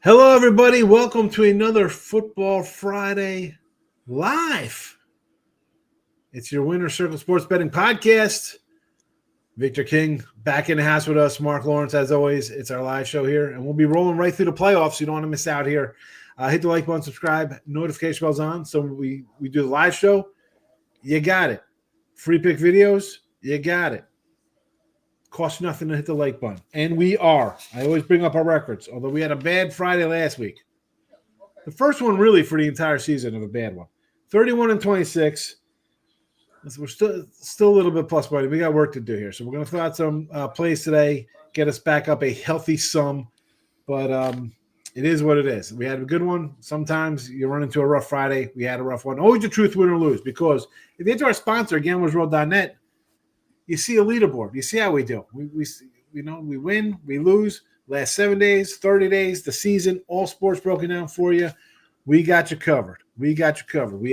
Hello, everybody. Welcome to another Football Friday live. It's your Winner Circle Sports Betting Podcast. Victor King back in the house with us. Marc Lawrence, as always. It's our live show here, and we'll be rolling right through the playoffs. So you don't want to miss out here. Hit the like button, subscribe, notification bells on. So we do the live show. You got it. Free pick videos. You got it. Costs nothing to hit the like button. And we are. I always bring up our records, although we had a bad Friday last week. The first one really for the entire season of a bad one. 31-26. We're still a little bit plus money. We got work to do here. So we're going to throw out some plays today, get us back up a healthy sum. But it is what it is. We had a good one. Sometimes you run into a rough Friday. We had a rough one. Always the truth, win or lose. Because if you enter our sponsor, gamblersworld.net, you see a leaderboard. You see how we do. We win, we lose. Last 7 days, 30 days, the season, all sports broken down for you. We got you covered. We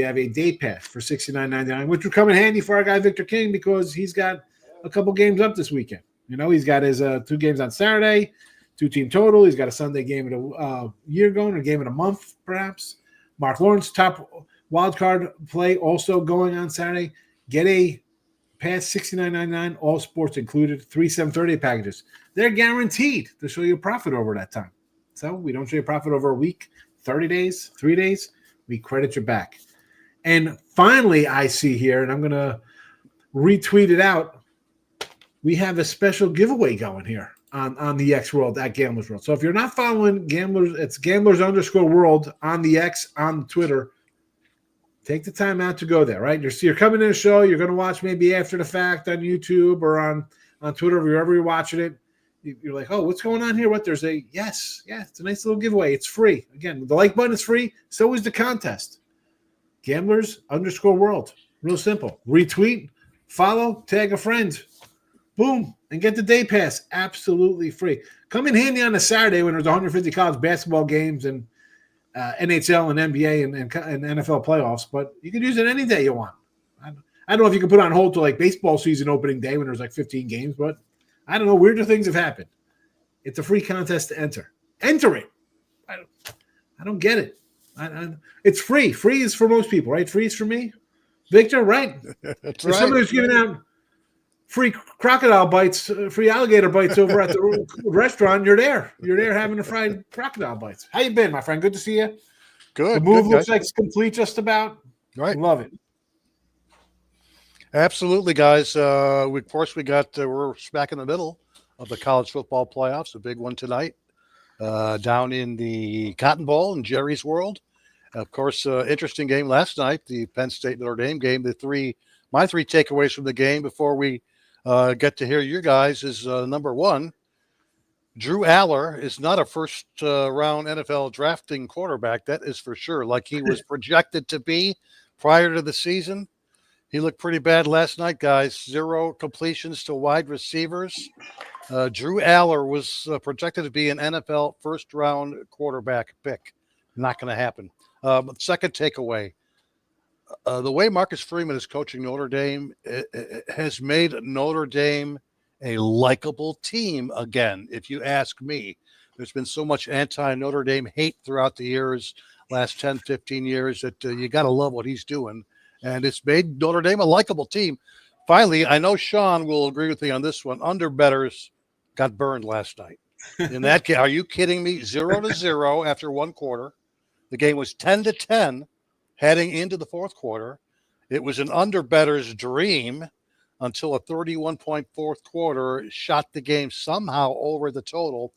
have a day pass for $69.99, which will come in handy for our guy Victor King because he's got a couple games up this weekend. He's got his 2 games on Saturday, 2-team total. He's got a Sunday game in a year going, a game in a month, perhaps. Marc Lawrence, top wild card play, also going on Saturday. Get a pass $69.99, all sports included, 3 730 packages. They're guaranteed to show you a profit over that time. So we don't show you a profit over a week, 30 days, 3 days. We credit you back. And finally, I see here, and I'm going to retweet it out, we have a special giveaway going here on the X World at Gamblers World. So if you're not following Gamblers, it's Gamblers_World on the X, on Twitter. Take the time out to go there, right? You're coming in a show. You're going to watch maybe after the fact on YouTube or on Twitter, wherever you're watching it. You're like, oh, what's going on here? What? There's a yes. It's a nice little giveaway. It's free. Again, the like button is free. So is the contest. Gamblers_World. Real simple. Retweet, follow, tag a friend. Boom. And get the day pass. Absolutely free. Come in handy on a Saturday when there's 150 college basketball games and NHL and NBA and NFL playoffs, but you can use it any day you want. I don't know if you can put it on hold till like baseball season opening day when there's like 15 games, but I don't know. Weirder things have happened. It's a free contest to enter. Enter it. I don't get it. It's free. Free is for most people, right? Free is for me. Victor, right? That's if right. somebody's giving out free crocodile bites, free alligator bites over at the restaurant, you're there. You're there having the fried crocodile bites. How you been, my friend? Good to see you. Good. The move looks guys. like it's complete just about. Right. Love it. Absolutely, guys. We're smack in the middle of the college football playoffs, a big one tonight down in the Cotton Bowl in Jerry's World. Of course, interesting game last night, the Penn State Notre Dame game. My three takeaways from the game before we get to hear your guys is number one, Drew Aller is not a first round NFL drafting quarterback. That is for sure. Like he was projected to be prior to the season. He looked pretty bad last night, guys. 0 completions to wide receivers. Drew Aller was projected to be an NFL first round quarterback pick. Not going to happen. Second takeaway. The way Marcus Freeman is coaching Notre Dame has made Notre Dame a likable team again, if you ask me. There's been so much anti-Notre Dame hate throughout the years, last 10, 15 years, that you got to love what he's doing. And it's made Notre Dame a likable team. Finally, I know Sean will agree with me on this one. Underbettors got burned last night. In that game, are you kidding me? 0-0 after one quarter. The game was 10-10 heading into the fourth quarter. It was an underbettor's dream until a 31-point fourth quarter shot the game somehow over the total.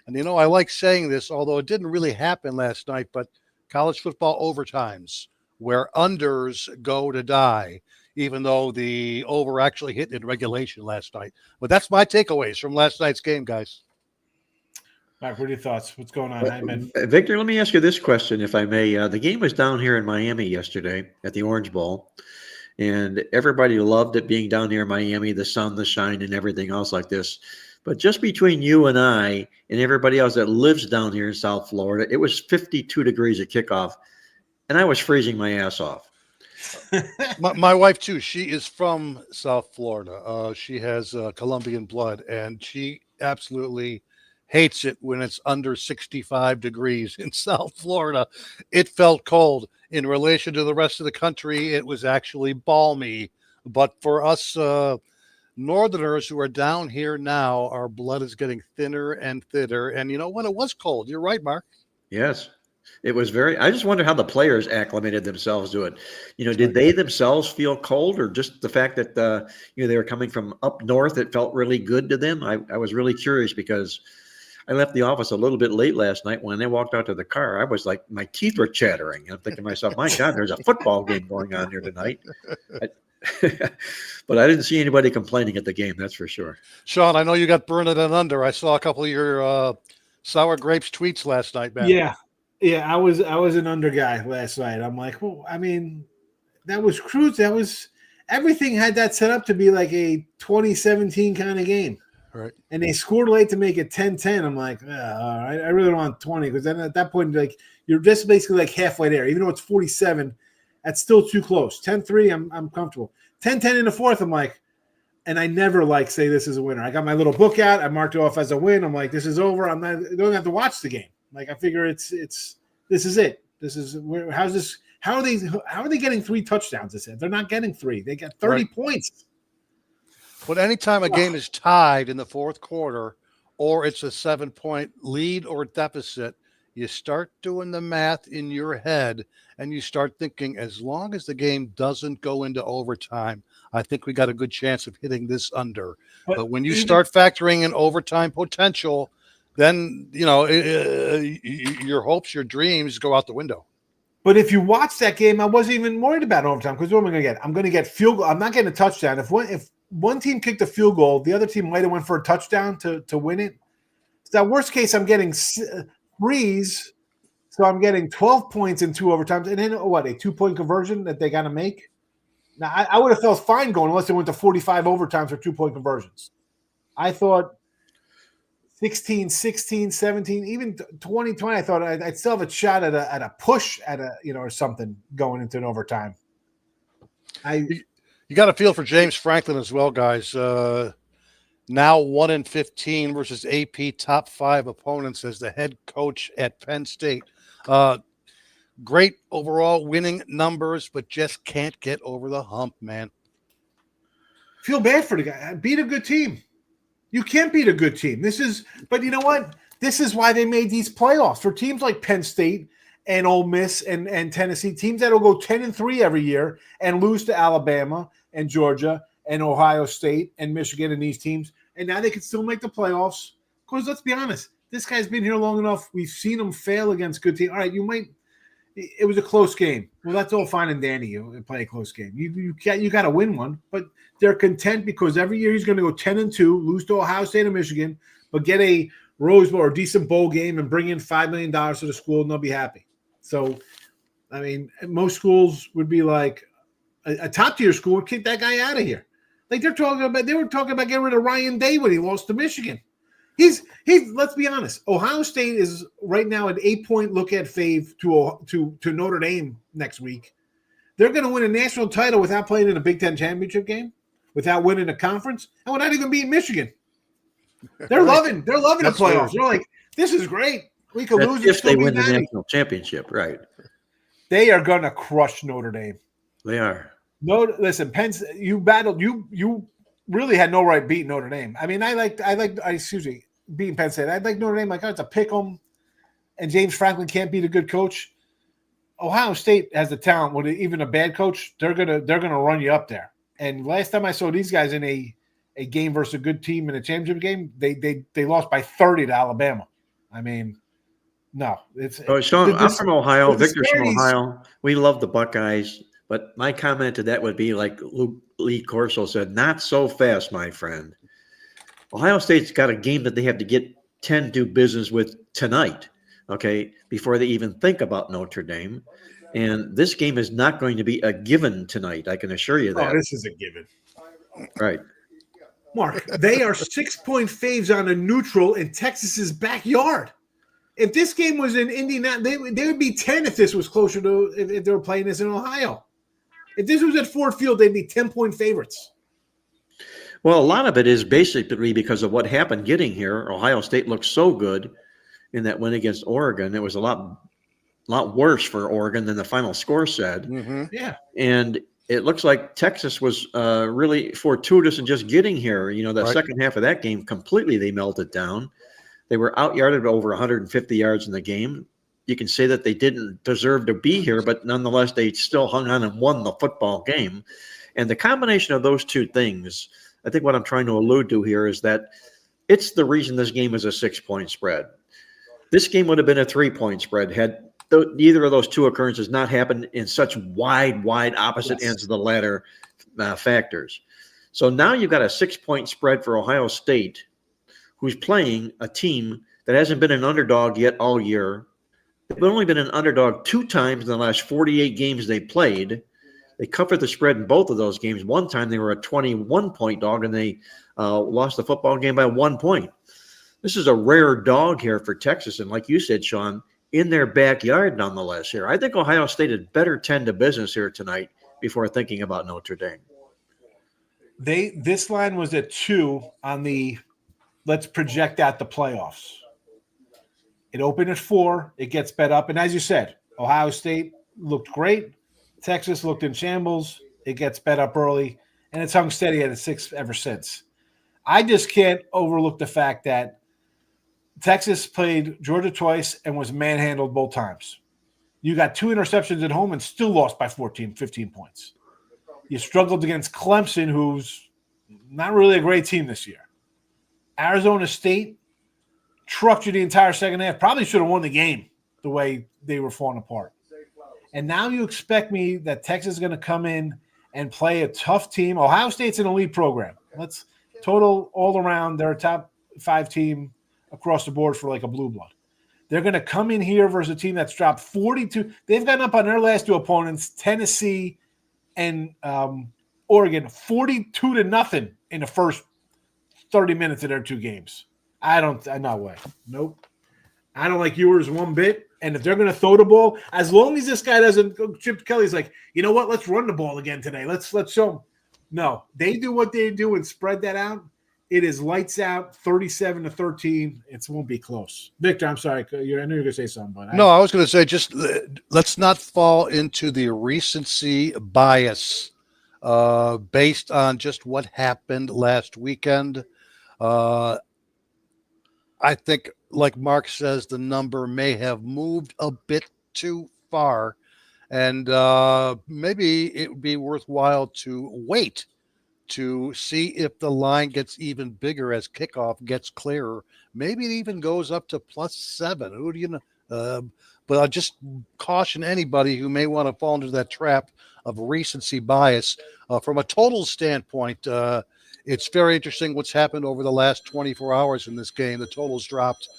And, I like saying this, although it didn't really happen last night, but college football overtimes where unders go to die, even though the over actually hit in regulation last night. But that's my takeaways from last night's game, guys. Mark, what are your thoughts? What's going on? Victor, let me ask you this question, if I may. The game was down here in Miami yesterday at the Orange Bowl, and everybody loved it being down here in Miami, the sun, the shine, and everything else like this. But just between you and I and everybody else that lives down here in South Florida, it was 52 degrees at kickoff, and I was freezing my ass off. my wife, too, she is from South Florida. She has Colombian blood, and she absolutely hates it when it's under 65 degrees in South Florida. It felt cold. In relation to the rest of the country, it was actually balmy. But for us Northerners who are down here now, our blood is getting thinner and thinner. And you know what? It was cold. You're right, Mark. Yes. It was very, I just wonder how the players acclimated themselves to it. That's Did right. they themselves feel cold, or just the fact that, they were coming from up north, it felt really good to them? I was really curious because I left the office a little bit late last night. When they walked out to the car, I was like, my teeth were chattering. I'm thinking to myself, my God, there's a football game going on here tonight. But I didn't see anybody complaining at the game, that's for sure. Sean, I know you got burned at an under. I saw a couple of your sour grapes tweets last night, man. Yeah, I was an under guy last night. I'm like, well, I mean, that was cruise. That was everything had that set up to be like a 2017 kind of game. Right. And they scored late to make it 10-10. I'm like, all right, I really don't want 20 because then at that point, like you're just basically like halfway there. Even though it's 47, that's still too close. 10-3, I'm comfortable. 10-10 in the fourth, I'm like, and I never say this is a winner. I got my little book out. I marked it off as a win. I'm like, this is over. I don't have to watch the game. Like I figure this is it. This is where how are they getting 3 touchdowns this year? They're not getting 3. They got 30 points. But anytime a game is tied in the fourth quarter or it's a 7-point lead or deficit, you start doing the math in your head and you start thinking, as long as the game doesn't go into overtime, I think we got a good chance of hitting this under. But when you start factoring in overtime potential, then, your hopes, your dreams go out the window. But if you watch that game, I wasn't even worried about overtime because what am I going to get? I'm going to get field goal. I'm not getting a touchdown. If one team kicked a field goal, the other team might have went for a touchdown to win it. So that worst case, I'm getting threes. So I'm getting 12 points in 2 overtimes. And then a 2-point conversion that they got to make? Now, I would have felt fine going unless they went to 45 overtimes or 2-point conversions. I thought 16, 16, 17, even 20, I thought I'd still have a shot at a push or something going into an overtime. You got to feel for James Franklin as well, guys. Now 1-15 versus AP top 5 opponents as the head coach at Penn State. Great overall winning numbers, but just can't get over the hump, man. Feel bad for the guy. Beat a good team. You can't beat a good team. But you know what? This is why they made these playoffs for teams like Penn State and Ole Miss and Tennessee, teams that will go 10-3 every year and lose to Alabama and Georgia and Ohio State and Michigan and these teams. And now they can still make the playoffs. Because let's be honest, this guy's been here long enough. We've seen him fail against good teams. All right, it was a close game. Well, that's all fine and dandy. You play a close game. You got to win one, but they're content because every year he's going to go 10-2, lose to Ohio State and Michigan, but get a Rose Bowl or decent bowl game and bring in $5 million to the school, and they'll be happy. So, I mean, most schools would be like a top-tier school would kick that guy out of here. Like they were talking about getting rid of Ryan Day when he lost to Michigan. He's let's be honest. Ohio State is right now an 8-point look at fave to Notre Dame next week. They're going to win a national title without playing in a Big Ten championship game, without winning a conference, and without even beating Michigan. They're loving the playoffs. Weird. They're like, this is great. We could lose if they win the national championship, right? They are going to crush Notre Dame. They are. No, listen, Penn. You battled. You really had no right beating Notre Dame. I mean, beating Penn State. I'd like Notre Dame. Like, it's a pick 'em, and James Franklin can't beat a good coach. Ohio State has the talent. With even a bad coach, they're gonna run you up there. And last time I saw these guys in a game versus a good team in a championship game, they lost by 30 to Alabama. I mean, no, it's. Oh, Sean, I'm from Ohio. Victor's from Ohio. We love the Buckeyes. But my comment to that would be like Lee Corso said, not so fast, my friend. Ohio State's got a game that they have to get 10 do business with tonight, okay, before they even think about Notre Dame. And this game is not going to be a given tonight. I can assure you that. Oh, this is a given. Right. Mark, they are 6-point faves on a neutral in Texas's backyard. If this game was in Indianapolis, they would be 10 if this was closer to if they were playing this in Ohio. If this was at Ford Field, they'd be 10-point favorites. Well, a lot of it is basically because of what happened getting here. Ohio State looked so good in that win against Oregon. It was a lot worse for Oregon than the final score said. Mm-hmm. Yeah. And it looks like Texas was really fortuitous in just getting here. The second half of that game, completely they melted down. They were out-yarded over 150 yards in the game. You can say that they didn't deserve to be here, but nonetheless, they still hung on and won the football game. And the combination of those two things, I think what I'm trying to allude to here is that it's the reason this game is a 6-point spread. This game would have been a 3-point spread had neither of those two occurrences not happened in such wide opposite ends of the ladder factors. So now you've got a 6-point spread for Ohio State, who's playing a team that hasn't been an underdog yet all year. They've only been an underdog 2 times in the last 48 games they played. They covered the spread in both of those games. One time they were a 21-point dog, and they lost the football game by 1 point. This is a rare dog here for Texas, and like you said, Sean, in their backyard nonetheless here. I think Ohio State had better tend to business here tonight before thinking about Notre Dame. This line was at 2 on the let's project out the playoffs. It opened at 4. It gets bet up. And as you said, Ohio State looked great. Texas looked in shambles. It gets bet up early. And it's hung steady at a 6 ever since. I just can't overlook the fact that Texas played Georgia twice and was manhandled both times. You got 2 interceptions at home and still lost by 14, 15 points. You struggled against Clemson, who's not really a great team this year. Arizona State trucked you the entire second half. Probably should have won the game the way they were falling apart. And now you expect me that Texas is going to come in and play a tough team. Ohio State's an elite program. Let's total all around. They're a top 5 team across the board for like a blue blood. They're going to come in here versus a team that's dropped 42. They've gotten up on their last 2 opponents, Tennessee and Oregon, 42-0 in the first 30 minutes of their 2 games. No way. Nope. I don't like yours one bit. And if they're going to throw the ball, as long as this guy doesn't, Chip Kelly's like, you know what? Let's run the ball again today. Let's show them. No, they do what they do and spread that out. It is lights out, 37-13. It won't be close. Victor, I'm sorry. I knew you were going to say something. But I was going to say just let's not fall into the recency bias based on just what happened last weekend. I think, like Mark says, the number may have moved a bit too far, and maybe it would be worthwhile to wait to see if the line gets even bigger as kickoff gets clearer. Maybe it even goes up to +7. Who do you know? But I'll just caution anybody who may want to fall into that trap of recency bias. From a total standpoint, it's very interesting what's happened over the last 24 hours in this game. The totals dropped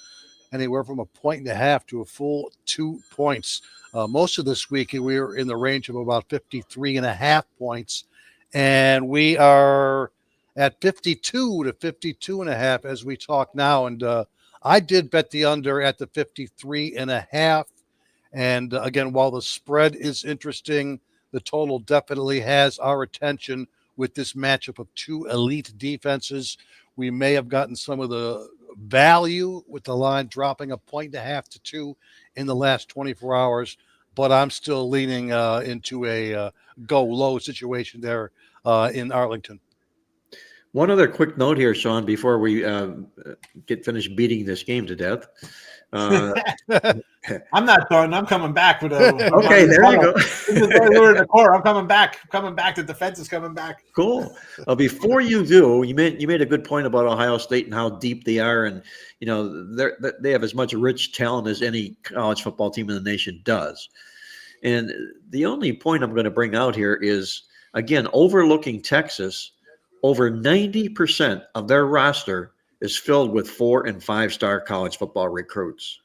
anywhere from 1.5 to a full 2 points. Most of this week, we were in the range of about 53.5 points. And we are at 52 to 52.5 as we talk now. And I did bet the under at the 53.5. And again, while the spread is interesting, the total definitely has our attention with this matchup of 2 elite defenses. We may have gotten some of the value with the line dropping 1.5 to 2 in the last 24 hours. But I'm still leaning into a go low situation there in Arlington. One other quick note here, Sean, before we get finished beating this game to death. I'm not done. I'm coming back with a. Okay, there you go. We're in the core. I'm coming back. The defense is coming back. Cool. Before you do, you made a good point about Ohio State and how deep they are, and they have as much rich talent as any college football team in the nation does. And the only point I'm going to bring out here is, again, overlooking Texas, over 90% of their roster is filled with 4- and 5-star college football recruits.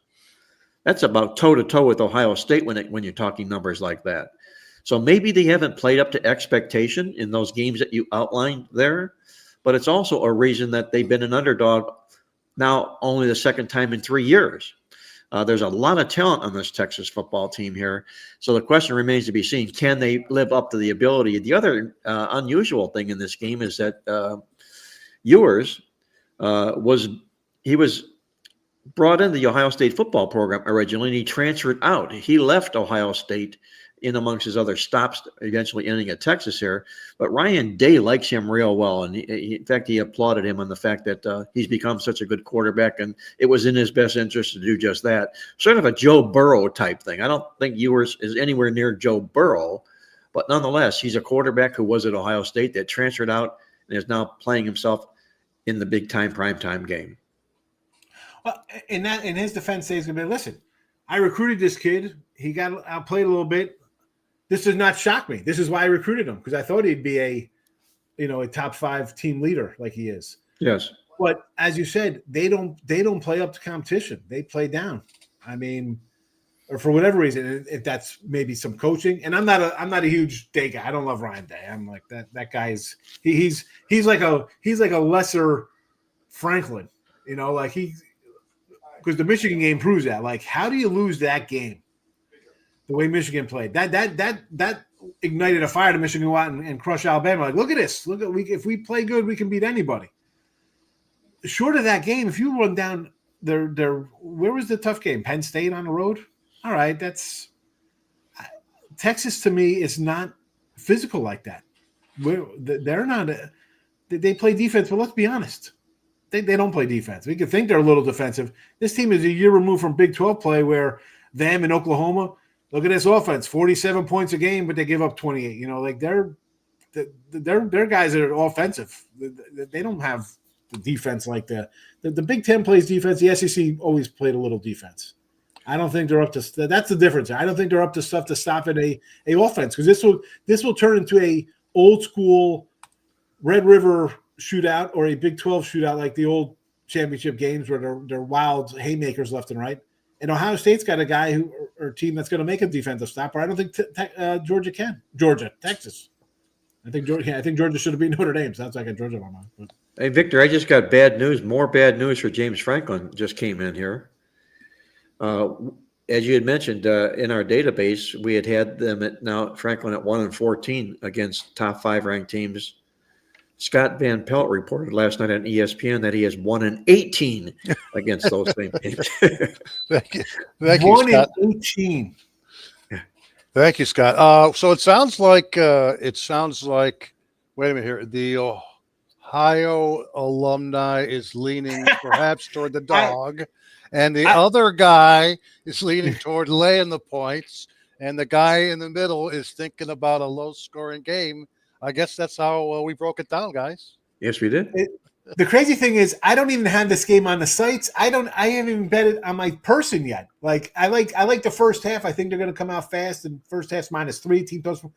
That's about toe-to-toe with Ohio State when you're talking numbers like that. So maybe they haven't played up to expectation in those games that you outlined there, but it's also a reason that they've been an underdog now only the second time in 3 years. There's a lot of talent on this Texas football team here. So the question remains to be seen. Can they live up to the ability? The other unusual thing in this game is that Ewers was brought into the Ohio State football program originally, and he transferred out. He left Ohio State in amongst his other stops, eventually ending at Texas here. But Ryan Day likes him real well, and in fact, he applauded him on the fact that he's become such a good quarterback, and it was in his best interest to do just that. Sort of a Joe Burrow type thing. I don't think Ewers is anywhere near Joe Burrow, but nonetheless, he's a quarterback who was at Ohio State that transferred out and is now playing himself in the big-time primetime game. Well, in his defense, he's going to be, listen, I recruited this kid. He got outplayed a little bit. This does not shock me. This is why I recruited him, because I thought he'd be a top 5 team leader like he is. Yes. But as you said, they don't play up to competition. They play down. I mean, or for whatever reason, if that's maybe some coaching. And I'm not a huge Day guy. I don't love Ryan Day. I'm like that guy's he's like a lesser Franklin, because the Michigan game proves that. Like, how do you lose that game? The way Michigan played, that ignited a fire to Michigan go out and crush Alabama. Like, look at this. If we play good, we can beat anybody. Short of that game, if you run down their where was the tough game? Penn State on the road. All right, that's Texas to me is not physical like that. They're not. They play defense, but let's be honest. They don't play defense. We can think they're a little defensive. This team is a year removed from Big 12 play where them in Oklahoma, look at this offense, 47 points a game, but they give up 28. Like they're guys that are offensive. They don't have the defense like the Big 10 plays defense. The SEC always played a little defense. I don't think they're up to – that's the difference. I don't think they're up to stuff to stop at a offense, because this will turn into a old school Red River shootout or a Big 12 shootout like the old championship games where they're wild haymakers left and right. And Ohio State's got a guy or a team that's going to make a defensive stop. Or I don't think Georgia can. Texas. I think Georgia should have been Notre Dame. Sounds like a Georgia one. But. Hey, Victor, I just got bad news. More bad news for James Franklin just came in here. As you had mentioned, in our database, we had them Franklin at 1-14 against top 5 ranked teams. Scott Van Pelt reported last night on ESPN that he has 1-18 against those same teams. Thank you, Scott. 1-18. Thank you, Scott. So it sounds like wait a minute here. The Ohio alumni is leaning perhaps toward the dog, and the other guy is leaning toward laying the points, and the guy in the middle is thinking about a low-scoring game. I guess that's how we broke it down, guys. Yes, we did. The crazy thing is, I don't even have this game on the sites. I haven't even bet it on my person yet. Like I like the first half. I think they're going to come out fast, and first half's -3 team total.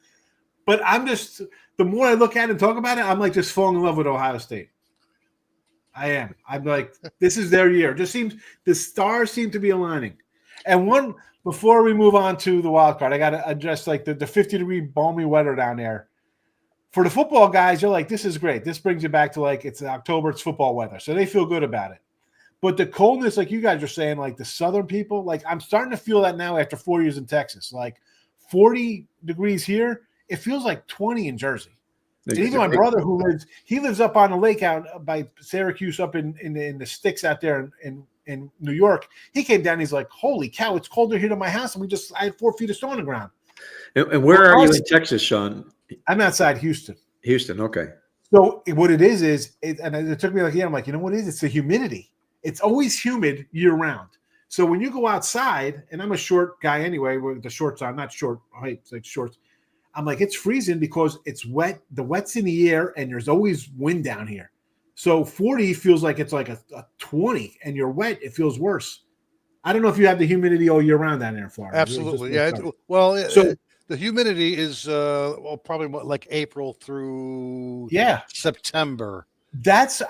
But I'm just, the more I look at it and talk about it, I'm like just falling in love with Ohio State. I am. I'm like, this is their year. Just seems the stars seem to be aligning. And before we move on to the wild card, I got to address like the 50-degree balmy weather down there. For the football guys, you're like, this is great. This brings you back to like it's October, it's football weather. So they feel good about it. But the coldness, like you guys are saying, like the southern people, like I'm starting to feel that now after 4 years in Texas. Like 40 degrees here, it feels like 20 in Jersey. And even my brother he lives up on the lake out by Syracuse up in the sticks out there in New York. He came down, he's like, holy cow, it's colder here than my house. And I had 4 feet of snow on the ground. And where are you in Texas, Sean? I'm outside Houston. Houston, okay. So what it is and it took me like, I'm like, you know what it is? It's the humidity. It's always humid year round. So when you go outside, and I'm a short guy anyway, with the shorts on, not short height, it's like shorts. I'm like, it's freezing because it's wet. The wet's in the air, and there's always wind down here. So 40 feels like it's like a 20, and you're wet. It feels worse. I don't know if you have the humidity all year round down there in Florida. Absolutely, yeah. The humidity is probably like April through September.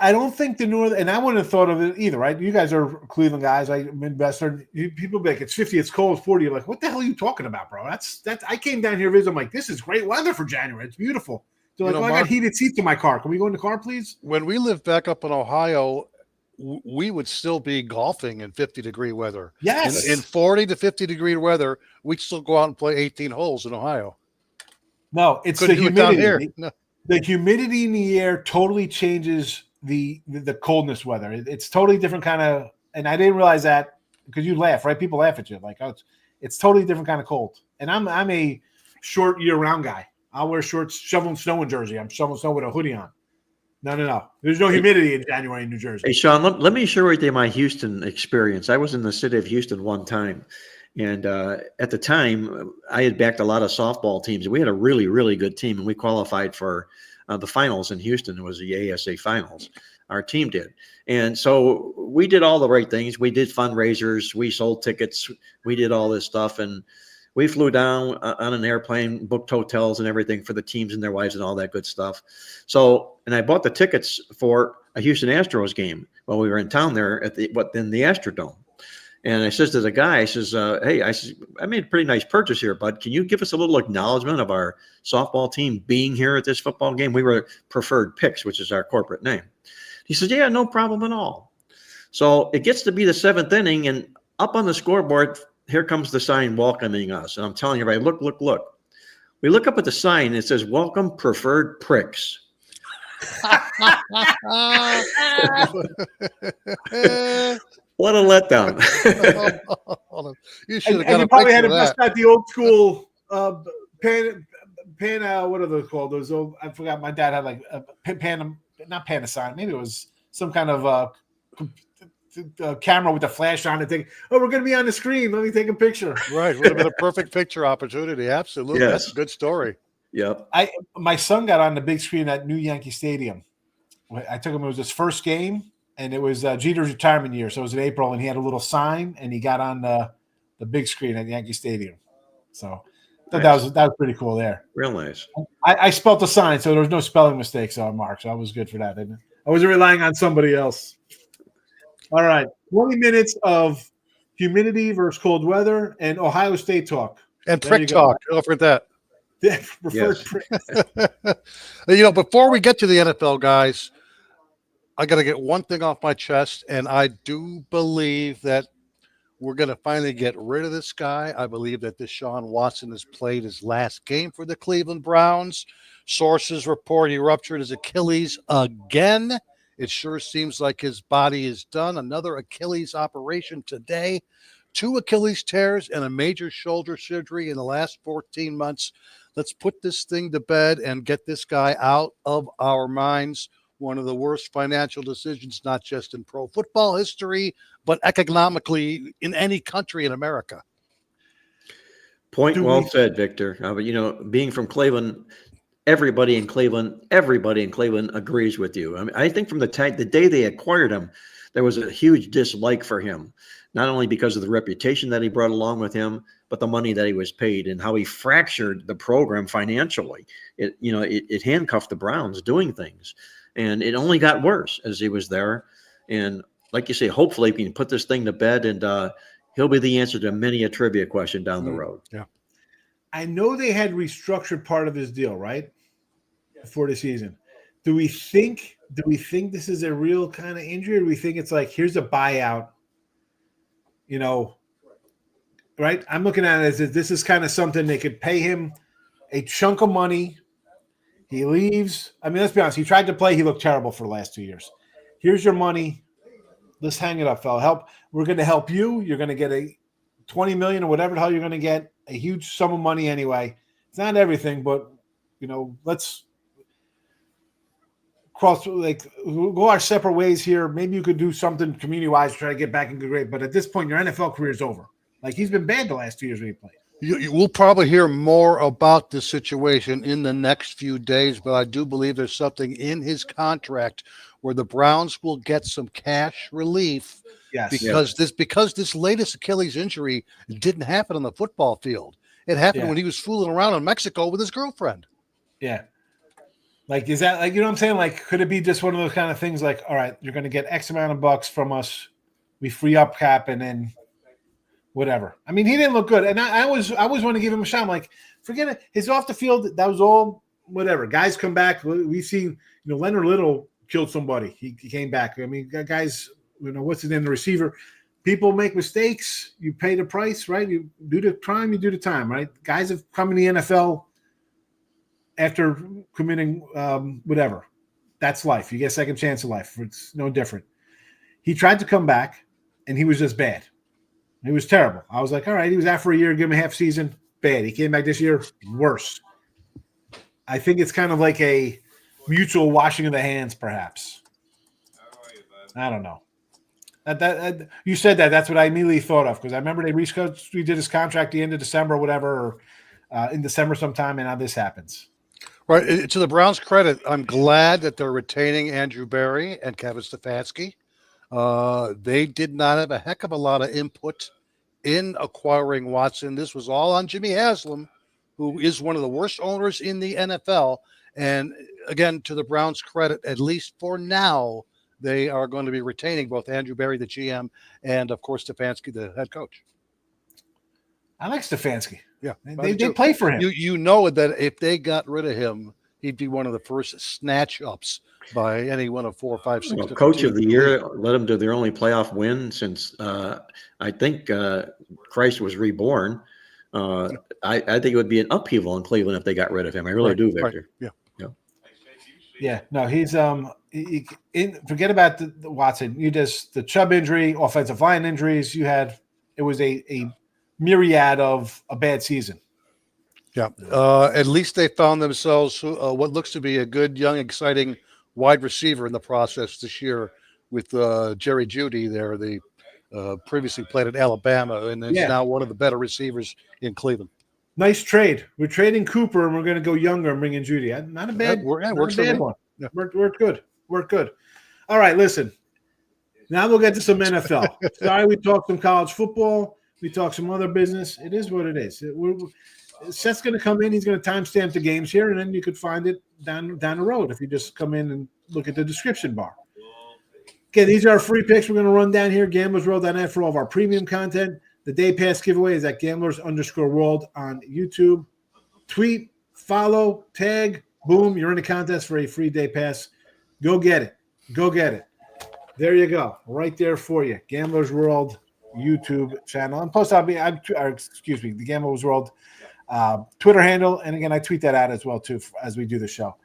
I don't think the north, and I wouldn't have thought of it either, right? You guys are Cleveland guys, Midwestern. People be like, it's 50, it's cold, 40. You're like, what the hell are you talking about, bro? That's. I came down here visit. I'm like, this is great weather for January. It's beautiful. They're like, I got heated seats in my car. Can we go in the car, please? When we lived back up in Ohio, we would still be golfing in 50-degree weather. Yes. In 40 to 50-degree weather, we'd still go out and play 18 holes in Ohio. No, it's the humidity. The humidity in the air totally changes the coldness weather. It's totally different kind of, and I didn't realize that because you laugh, right? People laugh at you like, oh, it's totally different kind of cold. And I'm a short year-round guy. I'll wear shorts, shoveling snow in Jersey. I'm shoveling snow with a hoodie on. No. There's no humidity in January in New Jersey. Hey, Sean, let me share with you my Houston experience. I was in the city of Houston one time. And at the time, I had backed a lot of softball teams. We had a really, really good team, and we qualified for the finals in Houston. It was the ASA finals. Our team did. And so we did all the right things. We did fundraisers. We sold tickets. We did all this stuff. And we flew down on an airplane, booked hotels and everything for the teams and their wives and all that good stuff. So, and I bought the tickets for a Houston Astros game while we were in town there in the Astrodome. And I says to the guy, I says, hey, I made a pretty nice purchase here, bud. Can you give us a little acknowledgement of our softball team being here at this football game? We were Preferred Picks, which is our corporate name. He says, yeah, no problem at all. So it gets to be the 7th inning, and up on the scoreboard, here comes the sign welcoming us. And I'm telling you, right, look. We look up at the sign, and it says, welcome Preferred Pricks. What a letdown. You should have got and you a probably had picture to of bust that. out the old school what are those called? Those old, I forgot. My dad had like a not Panasonic. Maybe it was some kind of camera with a flash on it. Thinking, oh, we're going to be on the screen. Let me take a picture. Right. Would have been a perfect picture opportunity. Absolutely. Yes. That's a good story. Yep. My son got on the big screen at New Yankee Stadium. I took him. It was his first game, and it was Jeter's retirement year. So it was in April, and he had a little sign, and he got on the big screen at Yankee Stadium. So Nice. that was pretty cool there. Real nice. I spelled the sign, so there was no spelling mistakes on Mark. So I was good for that. I wasn't relying on somebody else. All right, 20 minutes of humidity versus cold weather and Ohio State talk. And There you prick go. talk. Don't forget that. Preferred Yes. prick. Before we get to the NFL, guys, I got to get one thing off my chest, and I do believe that we're going to finally get rid of this guy. I believe that Deshaun Watson has played his last game for the Cleveland Browns. Sources report he ruptured his Achilles again. It sure seems like his body is done. Another Achilles operation today. 2 Achilles tears and a major shoulder surgery in the last 14 months. Let's put this thing to bed and get this guy out of our minds. One of the worst financial decisions, not just in pro football history, but economically in any country in America. Point well said, Victor. But being from Cleveland, everybody in Cleveland agrees with you. I mean, I think from the day they acquired him, there was a huge dislike for him, not only because of the reputation that he brought along with him, but the money that he was paid and how he fractured the program financially. It handcuffed the Browns doing things, and it only got worse as he was there. And like you say, hopefully we can put this thing to bed, and he'll be the answer to many a trivia question down the road. Yeah. I know they had restructured part of his deal, right? Before the season. Do we think this is a real kind of injury, or do we think it's like, here's a buyout? Right? I'm looking at it as if this is kind of something they could pay him a chunk of money. He leaves. I mean, let's be honest. He tried to play. He looked terrible for the last 2 years. Here's your money. Let's hang it up, fella. We're going to help you. You're going to get a $20 million or whatever the hell you're going to get, a huge sum of money anyway. It's not everything, but let's go our separate ways here. Maybe you could do something community-wise to try to get back in good grade. But at this point, your NFL career is over. Like, he's been bad the last 2 years when he played. You will probably hear more about this situation in the next few days, but I do believe there's something in his contract where the Browns will get some cash relief. Yes. Because this latest Achilles injury didn't happen on the football field. It happened when he was fooling around in Mexico with his girlfriend. Yeah. Like, is that, like, you know what I'm saying? Like, could it be just one of those kind of things like, all right, you're going to get X amount of bucks from us. We free up cap and then whatever. I mean, he didn't look good. And I always want to give him a shot. I'm like, forget it. His off the field, that was all whatever. Guys come back. We've seen, Leonard Little killed somebody. He came back. I mean, guys, what's his name? The receiver. People make mistakes. You pay the price, right? You do the crime, you do the time, right? Guys have come in the NFL after committing whatever, That's life. You get a second chance in life. It's no different. He tried to come back, and he was just bad. He was terrible. I was like, all right, he was out for a year, give him a half season. Bad. He came back this year, worse. I think it's kind of like a mutual washing of the hands, perhaps. I don't know. That you said that. That's what I immediately thought of because I remember they redid his contract the end of December or whatever, or in December sometime, and now this happens. Right. To the Browns' credit, I'm glad that they're retaining Andrew Berry and Kevin Stefanski. They did not have a heck of a lot of input in acquiring Watson. This was all on Jimmy Haslam, who is one of the worst owners in the NFL. And again, to the Browns' credit, at least for now, they are going to be retaining both Andrew Berry, the GM, and of course Stefanski, the head coach. I like Stefanski. Yeah, they play for him. You know that if they got rid of him, he'd be one of the first snatch ups by any one of 4, 5, 6. Coach of the year, led them to their only playoff win since I think Christ was reborn. I think it would be an upheaval in Cleveland if they got rid of him. I really do, Victor. Right. Yeah. No, he's forget about the Watson. You just the Chubb injury, offensive line injuries. It was a myriad of a bad season. Yeah. At least they found themselves what looks to be a good, young, exciting wide receiver in the process this year with Jerry Jeudy there. They previously played at Alabama and is now one of the better receivers in Cleveland. Nice trade. We're trading Cooper and we're going to go younger and bring in Jeudy. Not a bad, works not a bad one. Yeah. Worked good. Worked good. All right, listen. Now we'll get to some NFL. Sorry, we talked some college football. We talked some other business. It is what it is. Seth's going to come in. He's going to timestamp the games here, and then you could find it down the road if you just come in and look at the description bar. Okay, these are our free picks we're going to run down here. GamblersWorld.net for all of our premium content. The Day Pass giveaway is at Gamblers_World on YouTube. Tweet, follow, tag, boom. You're in the contest for a free Day Pass. Go get it. Go get it. There you go. Right there for you. Gamblers World YouTube channel. And plus, the Gamblers World Twitter handle. And again, I tweet that out as well, too, as we do the show.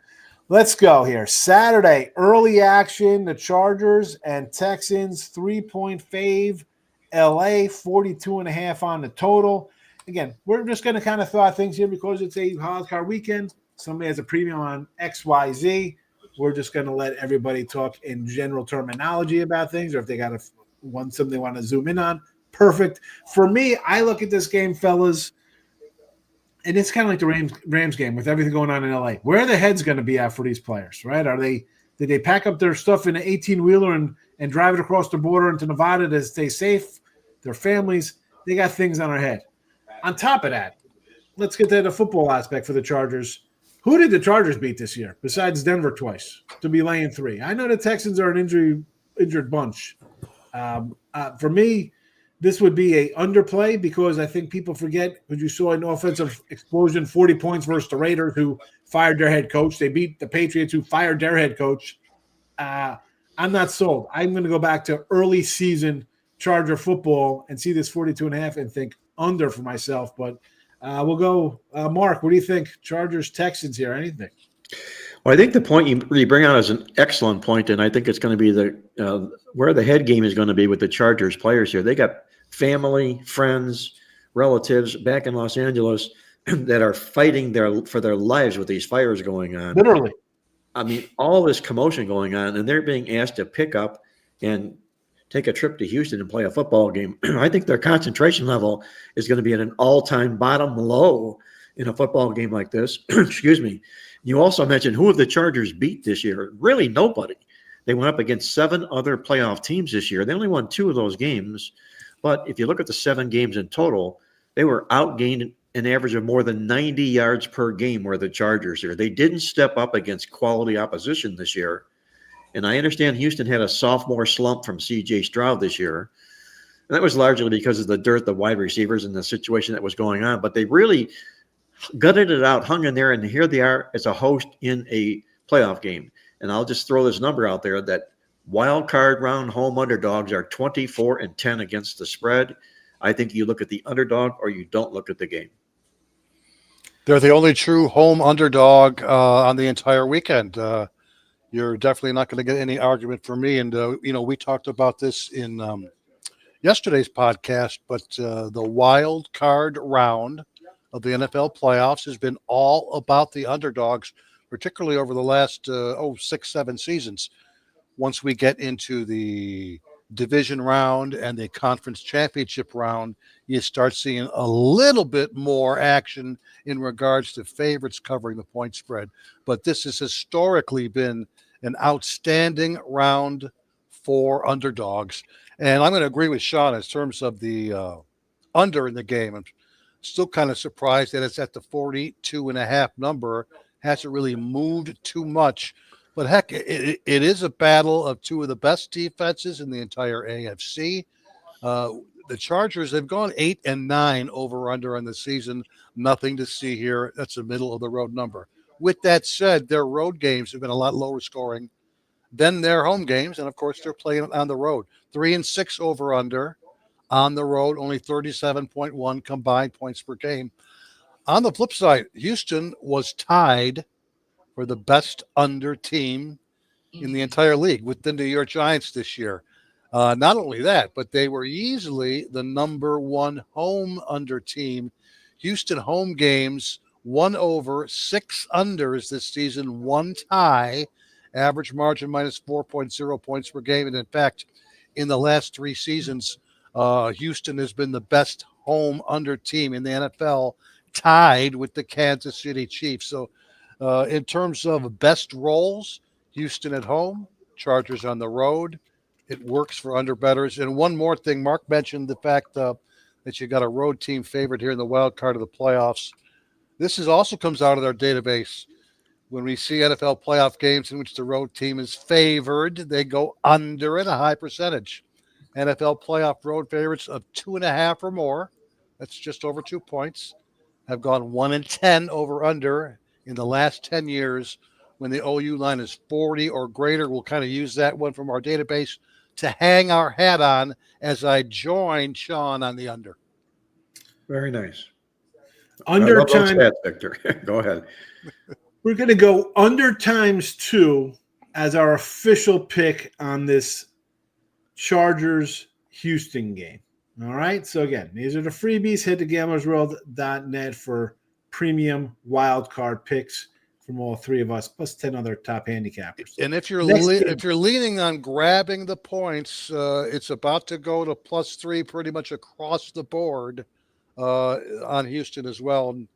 Let's go here. Saturday, early action. The Chargers and Texans, 3-point fave. LA, 42.5 on the total. Again, we're just going to kind of throw out things here because it's a wild card weekend. Somebody has a premium on XYZ. We're just going to let everybody talk in general terminology about things, or if they got something they want to zoom in on. Perfect. For me, I look at this game, fellas, and it's kind of like the Rams game with everything going on in LA. Where are the heads going to be at for these players, right? Did they pack up their stuff in an 18-wheeler and drive it across the border into Nevada to stay safe? Their families, they got things on their head. On top of that, let's get to the football aspect for the Chargers. Who did the Chargers beat this year besides Denver twice to be laying 3? I know the Texans are an injured bunch. For me, this would be a underplay because I think people forget because you saw an offensive explosion, 40 points versus the Raiders who fired their head coach. They beat the Patriots who fired their head coach. I'm not sold. I'm going to go back to early season Charger football and see this 42.5 and think under for myself. But we'll go, Mark, what do you think? Chargers, Texans here, anything? Well, I think the point you bring out is an excellent point, and I think it's going to be where the head game is going to be with the Chargers players here. They got family, friends, relatives back in Los Angeles that are fighting for their lives with these fires going on. Literally. I mean, all this commotion going on, and they're being asked to pick up and take a trip to Houston and play a football game. I think their concentration level is going to be at an all-time bottom low in a football game like this. Excuse me. You also mentioned who have the Chargers beat this year? Really nobody. They went up against 7 other playoff teams this year. They only won 2 of those games. But if you look at the 7 games in total, they were outgained an average of more than 90 yards per game were the Chargers here. They didn't step up against quality opposition this year. And I understand Houston had a sophomore slump from C.J. Stroud this year. And that was largely because of the dearth of wide receivers and the situation that was going on. But they really gutted it out, hung in there, and here they are as a host in a playoff game. And I'll just throw this number out there that wild card round home underdogs are 24-10 against the spread. I think you look at the underdog or you don't look at the game. They're the only true home underdog on the entire weekend. you're definitely not going to get any argument from me. And, we talked about this in yesterday's podcast, but the wild card round of the NFL playoffs has been all about the underdogs, particularly over the last 6-7 seasons. Once we get into the division round and the conference championship round, you start seeing a little bit more action in regards to favorites covering the point spread. But this has historically been an outstanding round for underdogs. And I'm going to agree with Sean in terms of the under in the game. I'm still kind of surprised that it's at the 42.5 number. Hasn't really moved too much. But heck, it is a battle of two of the best defenses in the entire AFC. The Chargers have gone 8-9 over/under on the season. Nothing to see here. That's a middle of the road number. With that said, their road games have been a lot lower scoring than their home games, and of course they're playing on the road. 3-6 over/under on the road, only 37.1 combined points per game. On the flip side, Houston was tied for the best under team in the entire league with the New York Giants this year. Not only that, but they were easily the number one home under team. Houston home games, 1 over, 6 unders this season, 1 tie, average margin minus 4.0 points per game. And in fact, in the last 3 seasons, Houston has been the best home under team in the NFL, tied with the Kansas City Chiefs. So in terms of best rolls, Houston at home, Chargers on the road. It works for under bettors. And one more thing, Mark mentioned the fact that you got a road team favorite here in the wild card of the playoffs. This also comes out of our database. When we see NFL playoff games in which the road team is favored, they go under at a high percentage. NFL playoff road favorites of 2.5 or more, that's just over 2 points, have gone 1-10 over/under in the last 10 years when the OU line is 40 or greater. We'll kind of use that one from our database to hang our hat on as I join Sean on the under. Very nice. Under time, stats, Victor. Go ahead. We're going to go under ×2 as our official pick on this Chargers-Houston game. All right. So again, these are the freebies. Head to gamblersworld.net for premium wildcard picks from all 3 of us, plus 10 other top handicappers. And if you're leaning on grabbing the points, it's about to go to +3 pretty much across the board on Houston as well. And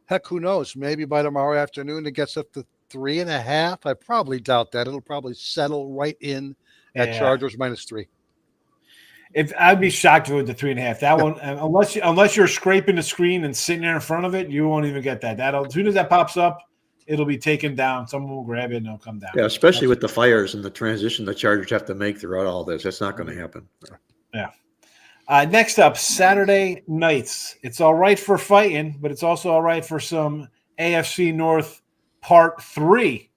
heck, who knows? Maybe by tomorrow afternoon it gets up to 3.5. I probably doubt that. It'll probably settle right in at Chargers -3. If I'd be shocked if it went to 3.5. That one, unless you're scraping the screen and sitting there in front of it, you won't even get that. As soon as that pops up, it'll be taken down. Someone will grab it and it'll come down. Yeah, especially with the fires and the transition the Chargers have to make throughout all this. That's not going to happen. Yeah. Next up, Saturday nights. It's all right for fighting, but it's also all right for some AFC North Part 3.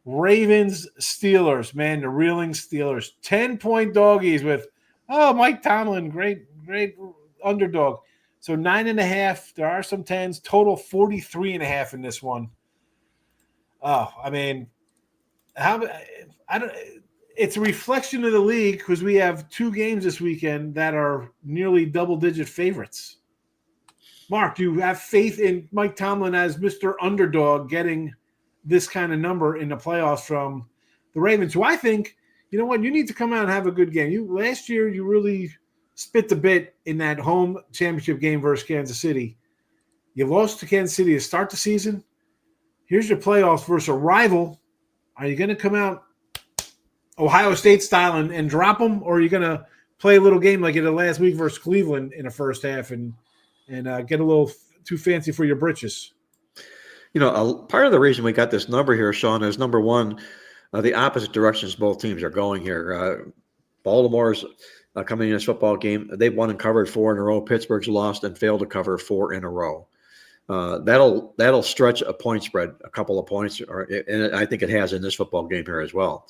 Ravens-Steelers. Man, the reeling Steelers. 10-point doggies with Mike Tomlin, great underdog. So 9.5. There are some 10s. Total 43.5 in this one. Oh, I mean, it's a reflection of the league because we have 2 games this weekend that are nearly double-digit favorites. Mark, do you have faith in Mike Tomlin as Mr. Underdog getting this kind of number in the playoffs from the Ravens, who I think, you know what, you need to come out and have a good game. Last year, you really spit the bit in that home championship game versus Kansas City. You lost to Kansas City to start the season. Here's your playoffs versus a rival. Are you going to come out Ohio State style and drop them, or are you going to play a little game like you did last week versus Cleveland in the first half and get a little too fancy for your britches? You know, part of the reason we got this number here, Sean, is number one, the opposite directions both teams are going here. Baltimore's coming in this football game. They've won and covered 4 in a row. Pittsburgh's lost and failed to cover 4 in a row. That'll stretch a point spread a couple of points, and I think it has in this football game here as well.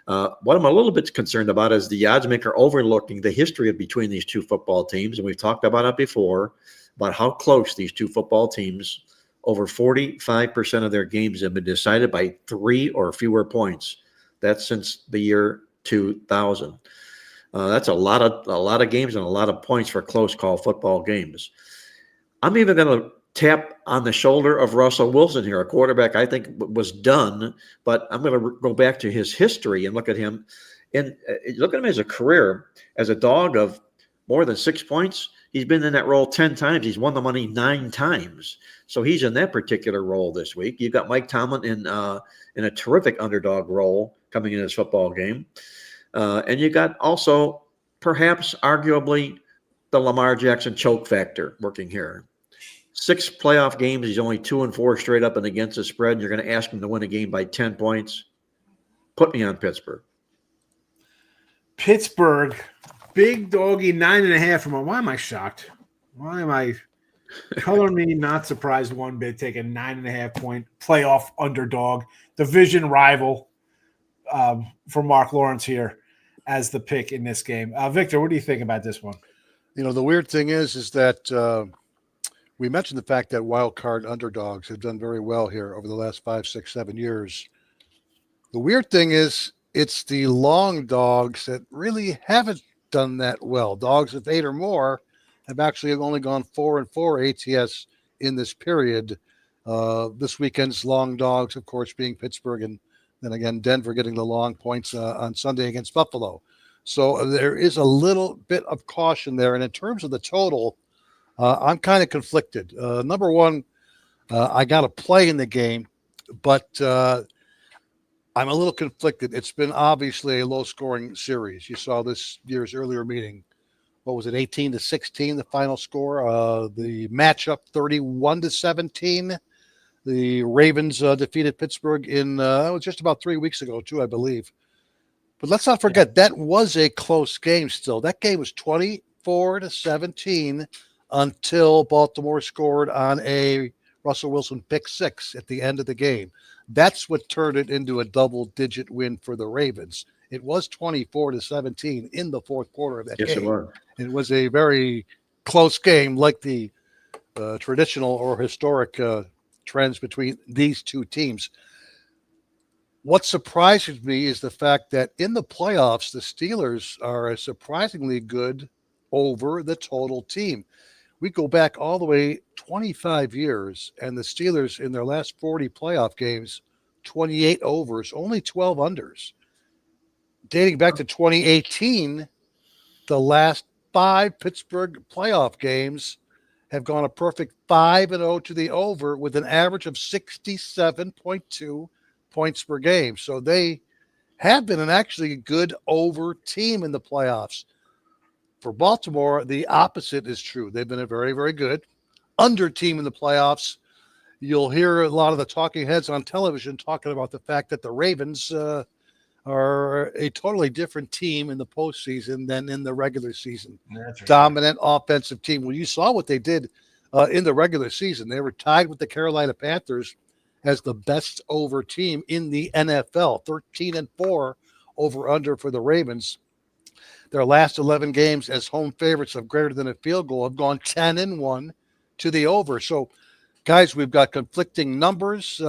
What I'm a little bit concerned about is the odds maker overlooking the history between these 2 football teams, and we've talked about it before, about how close these 2 football teams over 45% of their games have been decided by 3 or fewer points. That's since the year 2000. That's a lot of games and a lot of points for close call football games. I'm even going to tap on the shoulder of Russell Wilson here, a quarterback I think was done, but I'm going to go back to his history and look at him. And look at him as a career, as a dog of more than 6 points. He's been in that role 10 times. He's won the money 9 times. So he's in that particular role this week. You've got Mike Tomlin in a terrific underdog role coming in this football game. And you got also perhaps arguably the Lamar Jackson choke factor working here. 6 playoff games. He's only 2-4 straight up and against the spread. And you're going to ask him to win a game by 10 points. Put me on Pittsburgh. Pittsburgh, big doggy, 9.5 from. Why am I shocked? Why am I? Color me not surprised one bit. Take a 9.5-point playoff underdog, division rival for Marc Lawrence here as the pick in this game. Victor, what do you think about this one? The weird thing is that we mentioned the fact that wild card underdogs have done very well here over the last 5, 6, 7 years. The weird thing is it's the long dogs that really haven't done that well. Dogs with 8 or more have actually only gone 4-4 ATS in this period. This weekend's long dogs, of course, being Pittsburgh, and then again Denver getting the long points on Sunday against Buffalo. So there is a little bit of caution there. And in terms of the total, I'm kind of conflicted. Number one, I got to play in the game, but I'm a little conflicted. It's been obviously a low-scoring series. You saw this year's earlier meeting. What was it, 18-16, the final score? The matchup, 31-17. The Ravens defeated Pittsburgh in just about 3 weeks ago, too, I believe. But let's not forget, that was a close game still. That game was 24-17 until Baltimore scored on a Russell Wilson pick 6 at the end of the game. That's what turned it into a double-digit win for the Ravens. It was 24-17 in the fourth quarter of that game. Yes, it was. It was a very close game, like the traditional or historic trends between these two teams. What surprises me is the fact that in the playoffs, the Steelers are a surprisingly good over the total team. We go back all the way 25 years, and the Steelers in their last 40 playoff games, 28 overs, only 12 unders. Dating back to 2018, the last 5 Pittsburgh playoff games have gone a perfect 5-0 to the over with an average of 67.2 points per game. So they have been an actually good over team in the playoffs. For Baltimore, the opposite is true. They've been a very, very good under team in the playoffs. You'll hear a lot of the talking heads on television talking about the fact that the Ravens are a totally different team in the postseason than in the regular season. Dominant offensive team. Well, you saw what they did in the regular season. They were tied with the Carolina Panthers as the best over team in the NFL, 13-4 over under for the Ravens. Their last 11 games as home favorites of greater than a field goal have gone 10-1 to the over. So, guys, we've got conflicting numbers,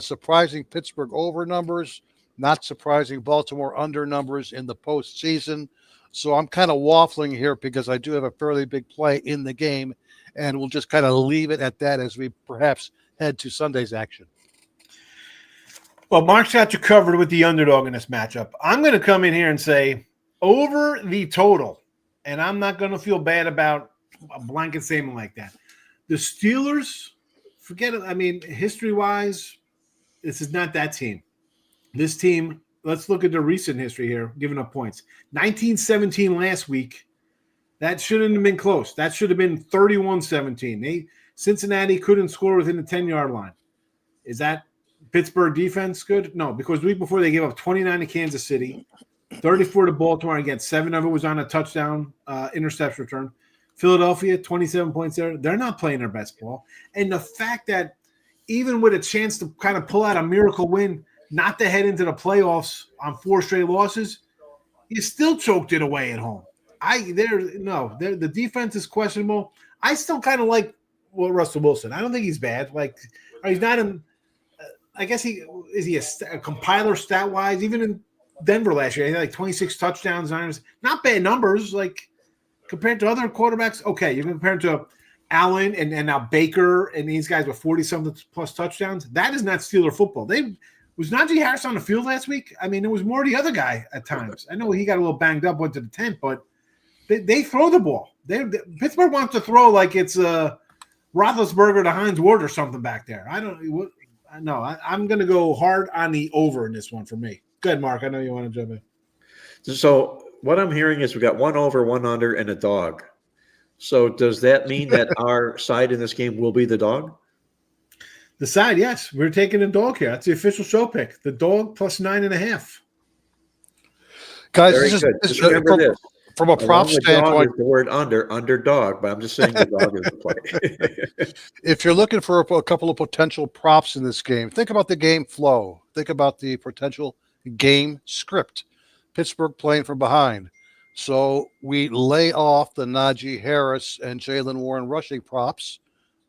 surprising Pittsburgh over numbers, not surprising Baltimore under numbers in the postseason. So I'm kind of waffling here because I do have a fairly big play in the game, and we'll just kind of leave it at that as we perhaps head to Sunday's action. Well, Mark's got you covered with the underdog in this matchup. I'm going to come in here and say over the total, and I'm not going to feel bad about a blanket statement like that. The Steelers, forget it. I mean, history-wise, this is not that team. This team, let's look at the recent history here, giving up points. 19-17 last week. That shouldn't have been close. That should have been 31-17. Cincinnati couldn't score within the 10-yard line. Is that Pittsburgh defense good? No, because the week before they gave up 29 to Kansas City, 34 to Baltimore, and again, 7 of it was on a touchdown interception return. Philadelphia, 27 points there. They're not playing their best ball. And the fact that even with a chance to kind of pull out a miracle win, not to head into the playoffs on 4 straight losses, you still choked it away at home. The defense is questionable. I still kind of like Russell Wilson. I don't think he's bad. Like, he's not in. I guess he a compiler stat wise. Even in Denver last year, he had like 26 touchdowns. Not bad numbers. Like compared to other quarterbacks. Okay, you can compare him to Allen and now Baker and these guys with 40-something plus touchdowns. That is not Steeler football. Was Najee Harris on the field last week? I mean, it was more the other guy at times. I know he got a little banged up, went to the tent, but they throw the ball. Pittsburgh wants to throw like it's Roethlisberger to Hines Ward or something back there. I'm going to go hard on the over in this one for me. Go ahead, Mark. I know you want to jump in. So what I'm hearing is we got 1 over, 1 under, and a dog. So does that mean that our side in this game will be the dog? The side, yes. We're taking the dog here. That's the official show pick. The dog plus 9.5. Guys, Very good. Just remember this. From a prop standpoint, the word underdog, but I'm just saying the dog is the play. If you're looking for a couple of potential props in this game, think about the game flow. Think about the potential game script. Pittsburgh playing from behind. So we lay off the Najee Harris and Jaylen Warren rushing props,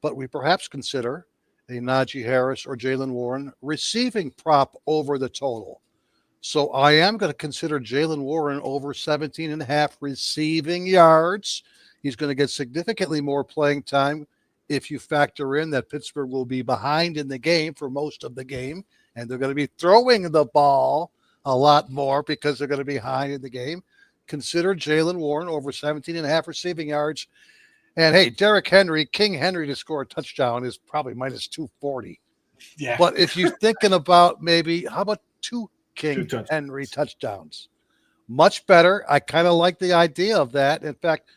but we perhaps consider a Najee Harris or Jaylen Warren receiving prop over the total. So I am going to consider Jaylen Warren over 17.5 receiving yards. He's going to get significantly more playing time if you factor in that Pittsburgh will be behind in the game for most of the game, and they're going to be throwing the ball a lot more because they're going to be behind in the game. Consider Jaylen Warren over 17.5 receiving yards. And, hey, King Henry to score a touchdown is probably minus 240. Yeah. But if you're thinking about how about two King Henry touchdowns? Much better. I kind of like the idea of that. In fact,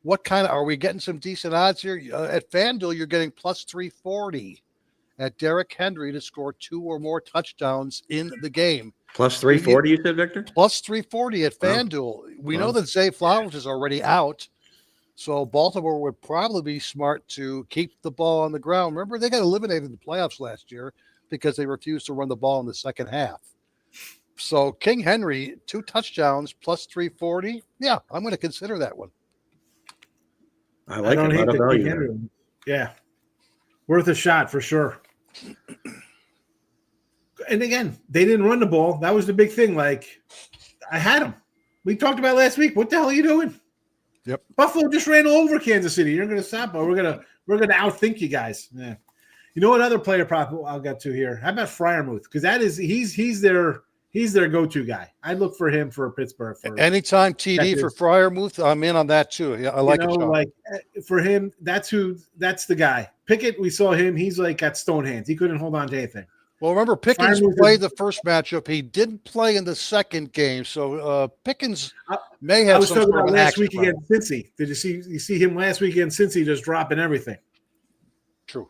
are we getting some decent odds here? At FanDuel, you're getting plus 340 at Derrick Henry to score 2 or more touchdowns in the game. Plus 340, you said, Victor? Plus 340 at FanDuel. We know that Zay Flowers is already out, so Baltimore would probably be smart to keep the ball on the ground. Remember, they got eliminated in the playoffs last year because they refused to run the ball in the second half. So King Henry, 2 touchdowns, plus 340. Yeah, I'm going to consider that one. I like it. A value there. Yeah. Worth a shot for sure. And again, they didn't run the ball. That was the big thing. Like, I had them. We talked about last week. What the hell are you doing? Yep. Buffalo just ran all over Kansas City. You're going to stop, but we're gonna outthink you guys. Yeah. You know what other player prop I'll get to here? How about Freiermuth? Because he's their go-to guy. I look for him for Pittsburgh. Anytime TD for Freiermuth, I'm in on that too. Yeah, I like it. Like for him, that's the guy. Pickett, we saw him. He's like got stone hands. He couldn't hold on to anything. Well, remember, Pickens played the first matchup. He didn't play in the second game, so Pickens may have. I was some talking sort about of last week against Cincy. Did you see him last week against Cincy just dropping everything? True.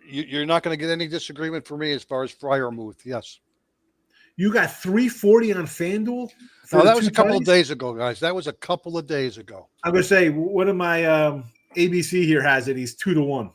You're not going to get any disagreement for me as far as Freiermuth. Yes. You got 340 on FanDuel? No, that was a couple of days ago, guys. That was a couple of days ago. I'm going to say one of my ABC here has it. He's 2-1.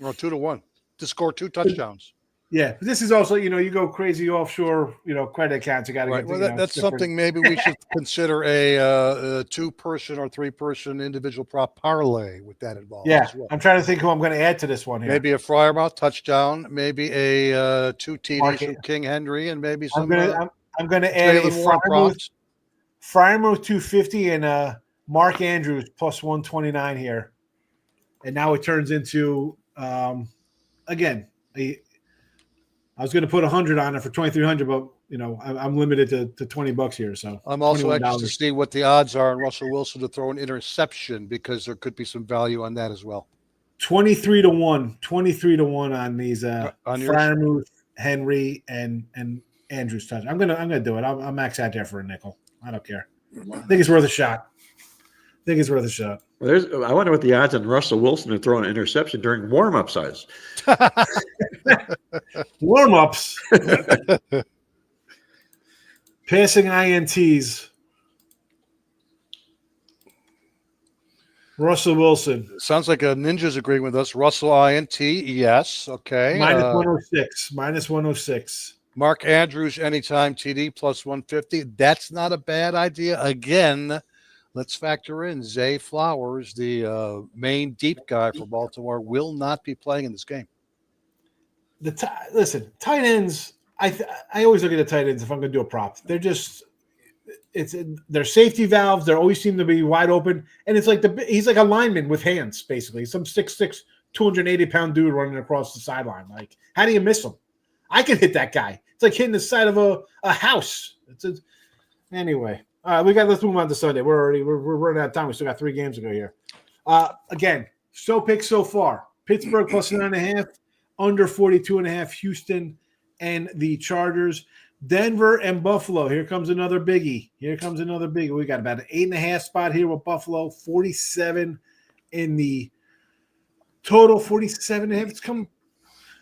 Or 2-1 to score 2 touchdowns. Yeah, but this is also, you go crazy offshore, credit accounts. You got to get. Well, that's something maybe we should consider a 2-person or 3-person individual prop parlay with that involved. Yeah, as well. I'm trying to think who I'm going to add to this one here. Maybe a Freiermuth touchdown, maybe a 2 TDs from King Henry, and maybe some. I'm going to add a Freiermuth 250 and Mark Andrews plus 129 here, and now it turns into again. I was going to put 100 on it for 2,300, but I'm limited to $20 here. So I'm also anxious to see what the odds are on Russell Wilson to throw an interception because there could be some value on that as well. 23-1 on these Freiermuth, Henry, and Andrews touch. I'm gonna do it. I'll max out there for a nickel. I don't care. I think it's worth a shot. Well, I wonder what the odds on Russell Wilson to throw an interception during warm-up size. Warm-ups. Passing INTs. Russell Wilson. Sounds like a ninja's agreeing with us. Russell INT, yes. Okay. Minus 106. Mark Andrews, anytime TD, plus 150. That's not a bad idea. Again, let's factor in Zay Flowers, the main deep guy for Baltimore, will not be playing in this game. Listen, tight ends. I always look at the tight ends if I'm going to do a prop. They're just they're safety valves. They always seem to be wide open, and it's like he's like a lineman with hands, basically. Some 6'6", 280-pound dude running across the sideline. Like, how do you miss him? I can hit that guy. It's like hitting the side of a house. Anyway. All right, let's move on to Sunday. We're running out of time. We still got 3 games to go here. Again, picks so far. Pittsburgh plus 9.5, under 42.5. Houston and the Chargers. Denver and Buffalo. Here comes another biggie. We got about an 8.5 spot here with Buffalo. 47 in the total. 47.5. It's come.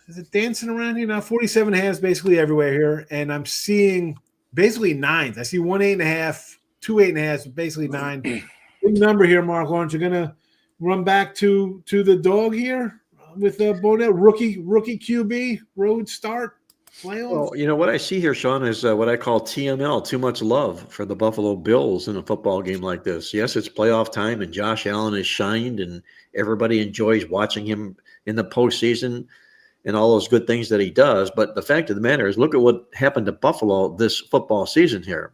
Is it dancing around here now? 47.5 is basically everywhere here, and I'm seeing basically 9s. I see 1 8.5, 2 8.5, basically 9. Big number here, Marc Lawrence. You're gonna run back to the dog here with Bonnet, rookie QB, road start, playoffs. Well, you know what I see here, Sean, is what I call TML, too much love for the Buffalo Bills in a football game like this. Yes, it's playoff time, and Josh Allen has shined, and everybody enjoys watching him in the postseason and all those good things that he does. But the fact of the matter is, look at what happened to Buffalo this football season here.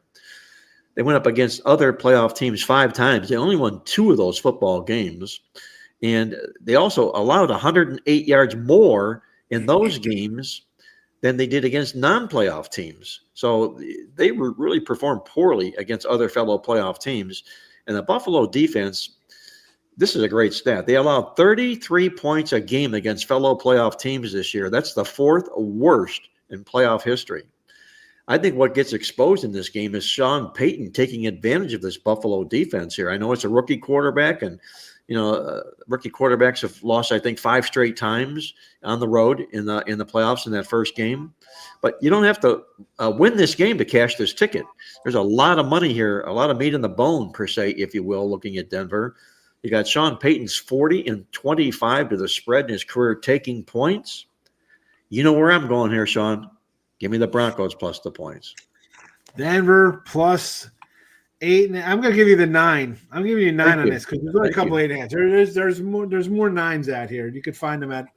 They went up against other playoff teams 5 times. They only won 2 of those football games. And they also allowed 108 yards more in those games than they did against non-playoff teams. So they really performed poorly against other fellow playoff teams. And the Buffalo defense, this is a great stat. They allowed 33 points a game against fellow playoff teams this year. That's the 4th worst in playoff history. I think what gets exposed in this game is Sean Payton taking advantage of this Buffalo defense here. I know it's a rookie quarterback, and rookie quarterbacks have lost, I think, 5 straight times on the road in the playoffs in that first game. But you don't have to win this game to cash this ticket. There's a lot of money here, a lot of meat in the bone, per se, if you will, looking at Denver. You got Sean Payton's 40-25 to the spread in his career taking points. You know where I'm going here, Sean. Give me the Broncos plus the points. Denver plus 8. I'm going to give you the 9. I'm giving you 9 on this because there's a couple 8.5. There's more 9s out here. You could find them at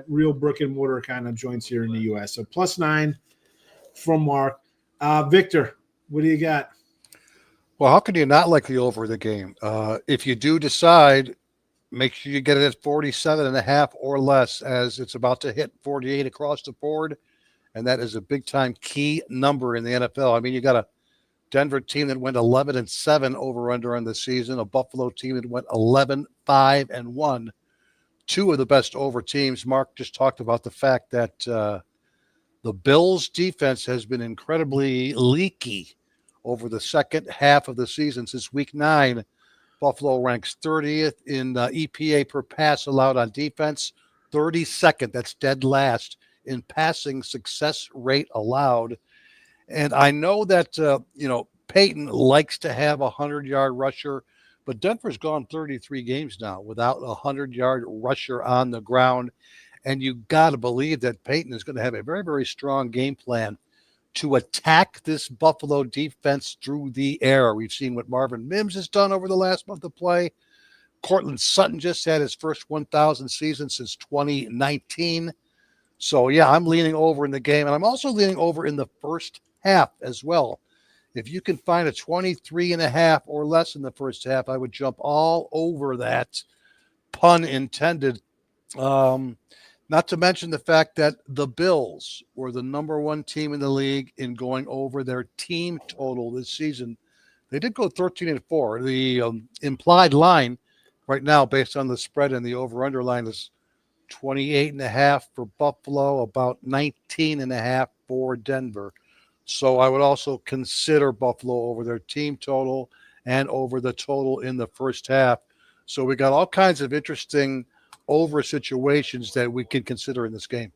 real brick and mortar kind of joints here in the U.S. So plus 9 from Mark. Victor, what do you got? Well, how can you not like the over the game? If you do decide, make sure you get it at 47.5 or less, as it's about to hit 48 across the board. And that is a big-time key number in the NFL. I mean, you got a Denver team that went 11-7 over-under on the season, a Buffalo team that went 11-5-1. 2 of the best over teams. Mark just talked about the fact that the Bills' defense has been incredibly leaky over the second half of the season. Since week 9, Buffalo ranks 30th in EPA per pass allowed on defense, 32nd, that's dead last, in passing success rate allowed. And I know that, Peyton likes to have a 100-yard rusher, but Denver's gone 33 games now without a 100-yard rusher on the ground. And you got to believe that Peyton is going to have a very, very strong game plan to attack this Buffalo defense through the air. We've seen what Marvin Mims has done over the last month of play. Cortland Sutton just had his first 1,000 season since 2019. So, yeah, I'm leaning over in the game. And I'm also leaning over in the first half as well. If you can find a 23.5 or less in the first half, I would jump all over that, pun intended. Not to mention the fact that the Bills were the number 1 team in the league in going over their team total this season. They did go 13-4. The implied line right now, based on the spread and the over-under line, is 28.5 for Buffalo, about 19.5 for Denver. So I would also consider Buffalo over their team total and over the total in the first half. So we got all kinds of interesting over situations that we can consider in this game.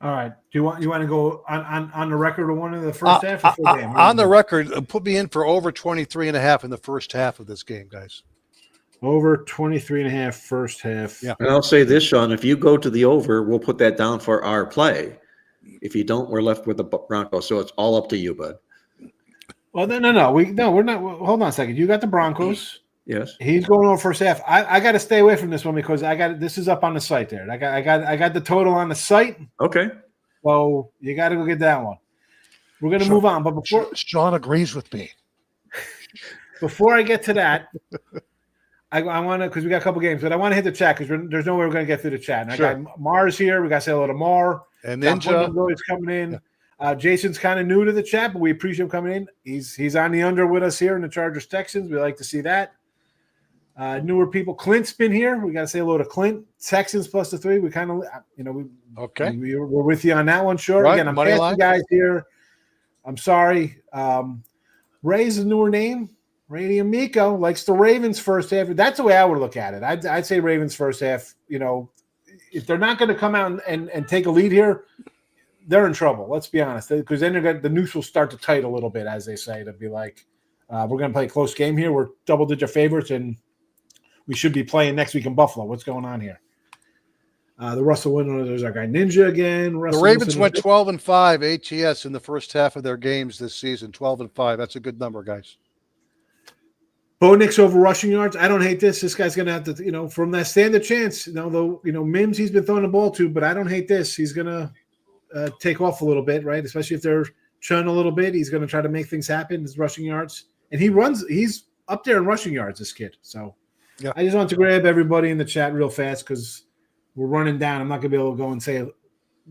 All right. Do you want to go on the record of one of the first half or full game? On the record, put me in for over 23.5 in the first half of this game, guys. Over 23.5 first half. Yeah. And I'll say this, Sean, if you go to the over, we'll put that down for our play. If you don't, we're left with the Broncos. So it's all up to you, bud. Well, no. We're not. Hold on a second. You got the Broncos. Yes. He's going over first half. I got to stay away from this one because this is up on the site there. I got the total on the site. Okay. So you got to go get that one. We're going to move on, but before Sean agrees with me. Before I get to that, I want to, because we got a couple games, but I want to hit the chat because there's no way we're going to get through the chat. And Sure. I got Mars here. We got to say hello to Mar. And Ninja. Is coming in. Jason's kind of new to the chat, but we appreciate him coming in. He's on the under with us here in the Chargers Texans. We like to see that. Newer people. Clint's been here. We got to say hello to Clint. Texans plus the 3. We kind of, Okay. We're with you on that one. Sure. Right, Again, I'm money passing line. guys here. I'm sorry. Ray's a newer name. Ray Amico likes the Ravens first half. That's the way I would look at it. I'd say Ravens first half. If they're not going to come out and take a lead here, they're in trouble. Let's be honest, because then the noose will start to tight a little bit, as they say, to be like, we're going to play a close game here. We're double-digit favorites, and we should be playing next week in Buffalo. What's going on here? The Russell winner, there's our guy Ninja again. The Ravens went 12-5 ATS in the first half of their games this season. 12-5. That's a good number, guys. Bo Nix over rushing yards. I don't hate this. This guy's going to have to, from that standard chance, Mims he's been throwing the ball to, but I don't hate this. He's going to take off a little bit, right? Especially if they're churning a little bit. He's going to try to make things happen, his rushing yards. And he's up there in rushing yards, this kid. So yeah. I just want to grab everybody in the chat real fast because we're running down. I'm not going to be able to go and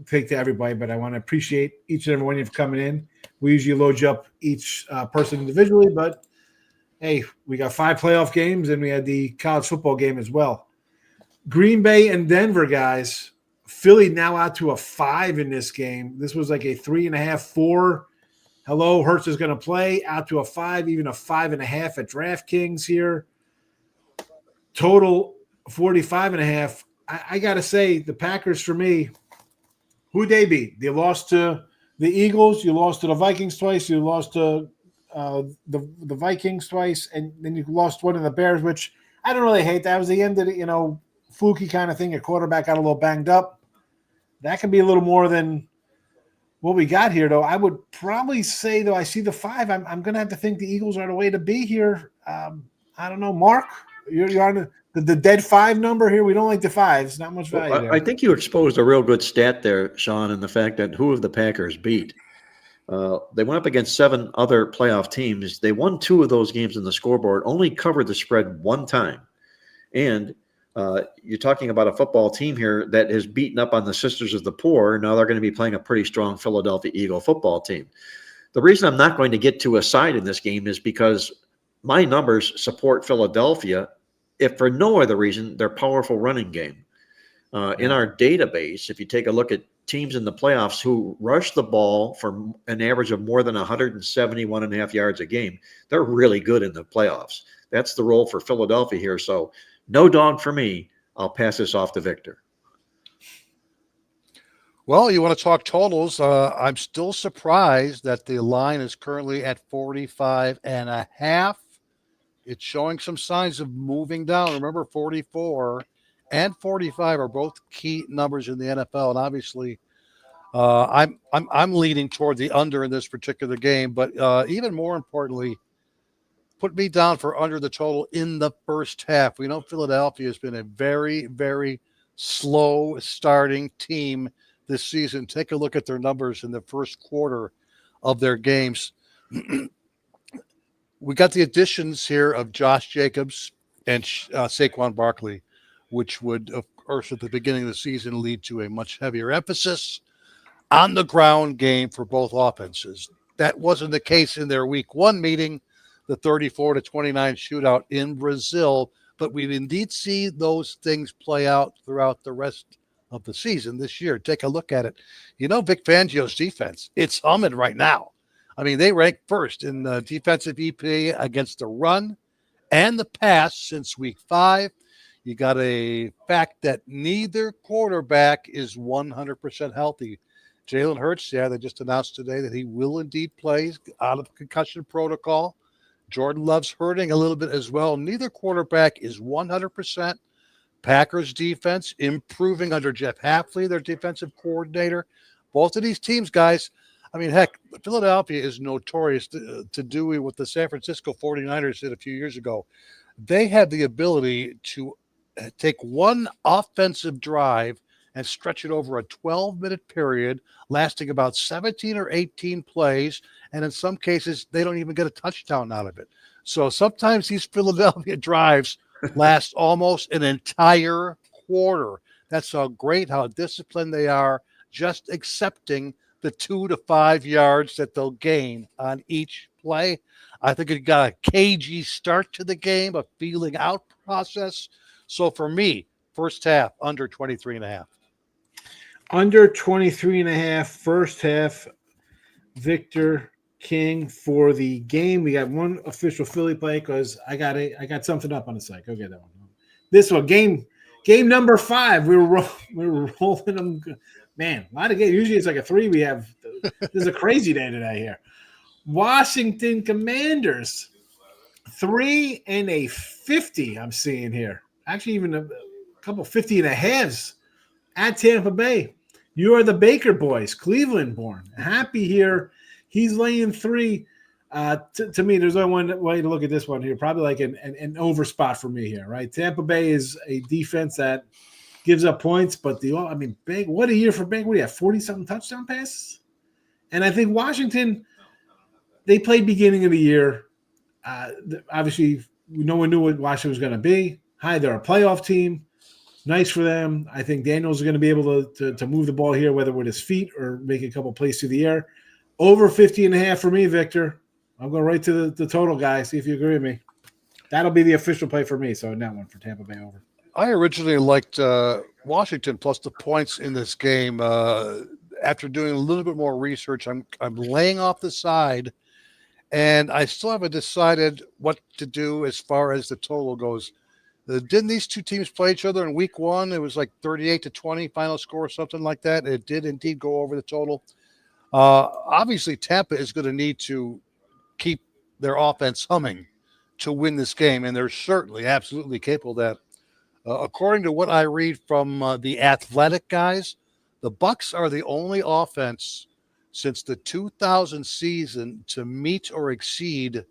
take to everybody, but I want to appreciate each and every one of you for coming in. We usually load you up each person individually, but hey, we got 5 playoff games, and we had the college football game as well. Green Bay and Denver, guys. Philly now out to a 5 in this game. This was like a 3.5, 4. Hello, Hurts is going to play. Out to a 5, even a 5.5 at DraftKings here. Total 45.5. I got to say, the Packers, for me, who'd they beat? They lost to the Eagles. You lost to the Vikings twice. You lost to the Vikings twice, and then you lost one of the Bears, which I don't really hate. That was the end of the, fluky kind of thing. Your quarterback got a little banged up. That could be a little more than what we got here, though. I would probably say, though, I see the 5. I'm going to have to think the Eagles are the way to be here. I don't know. Mark, you're on the dead 5 number here. We don't like the 5s. Not much value there. I think you exposed a real good stat there, Sean, in the fact that who have the Packers beat? They went up against 7 other playoff teams. They won 2 of those games in the scoreboard, only covered the spread 1 time. And you're talking about a football team here that has beaten up on the Sisters of the Poor. Now they're going to be playing a pretty strong Philadelphia Eagle football team. The reason I'm not going to get to a side in this game is because my numbers support Philadelphia, if for no other reason, their powerful running game. In our database, if you take a look at teams in the playoffs who rush the ball for an average of more than 171.5 yards a game, they're really good in the playoffs. That's the role for Philadelphia here. So no dog for me. I'll pass this off to Victor. Well, you want to talk totals. I'm still surprised that the line is currently at 45.5. It's showing some signs of moving down. Remember, 44 and 45 are both key numbers in the NFL, and obviously, I'm leaning toward the under in this particular game. But even more importantly, put me down for under the total in the first half. We know Philadelphia has been a very, very slow starting team this season. Take a look at their numbers in the first quarter of their games. We got the additions here of Josh Jacobs and Saquon Barkley, which would, of course, at the beginning of the season lead to a much heavier emphasis on the ground game for both offenses. That wasn't the case in their week 1 meeting, the 34-29 shootout in Brazil, but we indeed see those things play out throughout the rest of the season this year. Take a look at it. Vic Fangio's defense, it's humming right now. I mean, they rank first in the defensive EPA against the run and the pass since week 5. You got a fact that neither quarterback is 100% healthy. Jalen Hurts, they just announced today that he will indeed play out of concussion protocol. Jordan Love's hurting a little bit as well. Neither quarterback is 100%. Packers defense improving under Jeff Hafley, their defensive coordinator. Both of these teams, guys, I mean, heck, Philadelphia is notorious to do what the San Francisco 49ers did a few years ago. They had the ability to take one offensive drive and stretch it over a 12-minute period, lasting about 17 or 18 plays. And in some cases, they don't even get a touchdown out of it. So sometimes these Philadelphia drives last almost an entire quarter. That's how great, how disciplined they are, just accepting the 2 to 5 yards that they'll gain on each play. I think it got a cagey start to the game, a feeling out process. So for me, first half, under 23.5. Under 23.5, first half. Victor King for the game. We got one official Philly play because I got something up on the site. Go get that one. This one, game number 5. We were rolling them. Man, a lot of games. Usually it's like a 3. We have this is a crazy day today here. Washington Commanders 3 and a 50. I'm seeing here. Actually, even a couple 50 and a halves at Tampa Bay. You are the Baker boys, Cleveland born. Happy here. He's laying 3. To me, there's only one way to look at this one here. Probably like an over spot for me here, right? Tampa Bay is a defense that gives up points, but Baker, what a year for Baker. What do you have, 40-something touchdown passes? And I think Washington, they played beginning of the year. Obviously, no one knew what Washington was going to be. Hi, they're a playoff team. Nice for them. I think Daniels is going to be able to move the ball here, whether with his feet or make a couple plays through the air. Over 50.5 for me, Victor. I'm going right to the total, guy. See if you agree with me. That'll be the official play for me. So in that one for Tampa Bay over. I originally liked Washington plus the points in this game. After doing a little bit more research, I'm laying off the side, and I still haven't decided what to do as far as the total goes. Didn't these two teams play each other in week 1? It was like 38-20 final score, something like that. It did indeed go over the total. Obviously, Tampa is going to need to keep their offense humming to win this game, and they're certainly absolutely capable of that. According to what I read from the Athletic guys, the Bucs are the only offense since the 2000 season to meet or exceed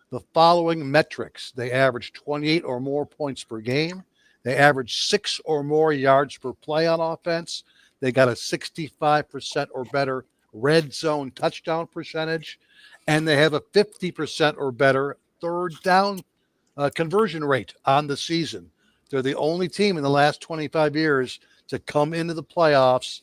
the following metrics. They average 28 or more points per game. They average 6 or more yards per play on offense. They got a 65% or better red zone touchdown percentage, and they have a 50% or better third down conversion rate on the season. They're the only team in the last 25 years to come into the playoffs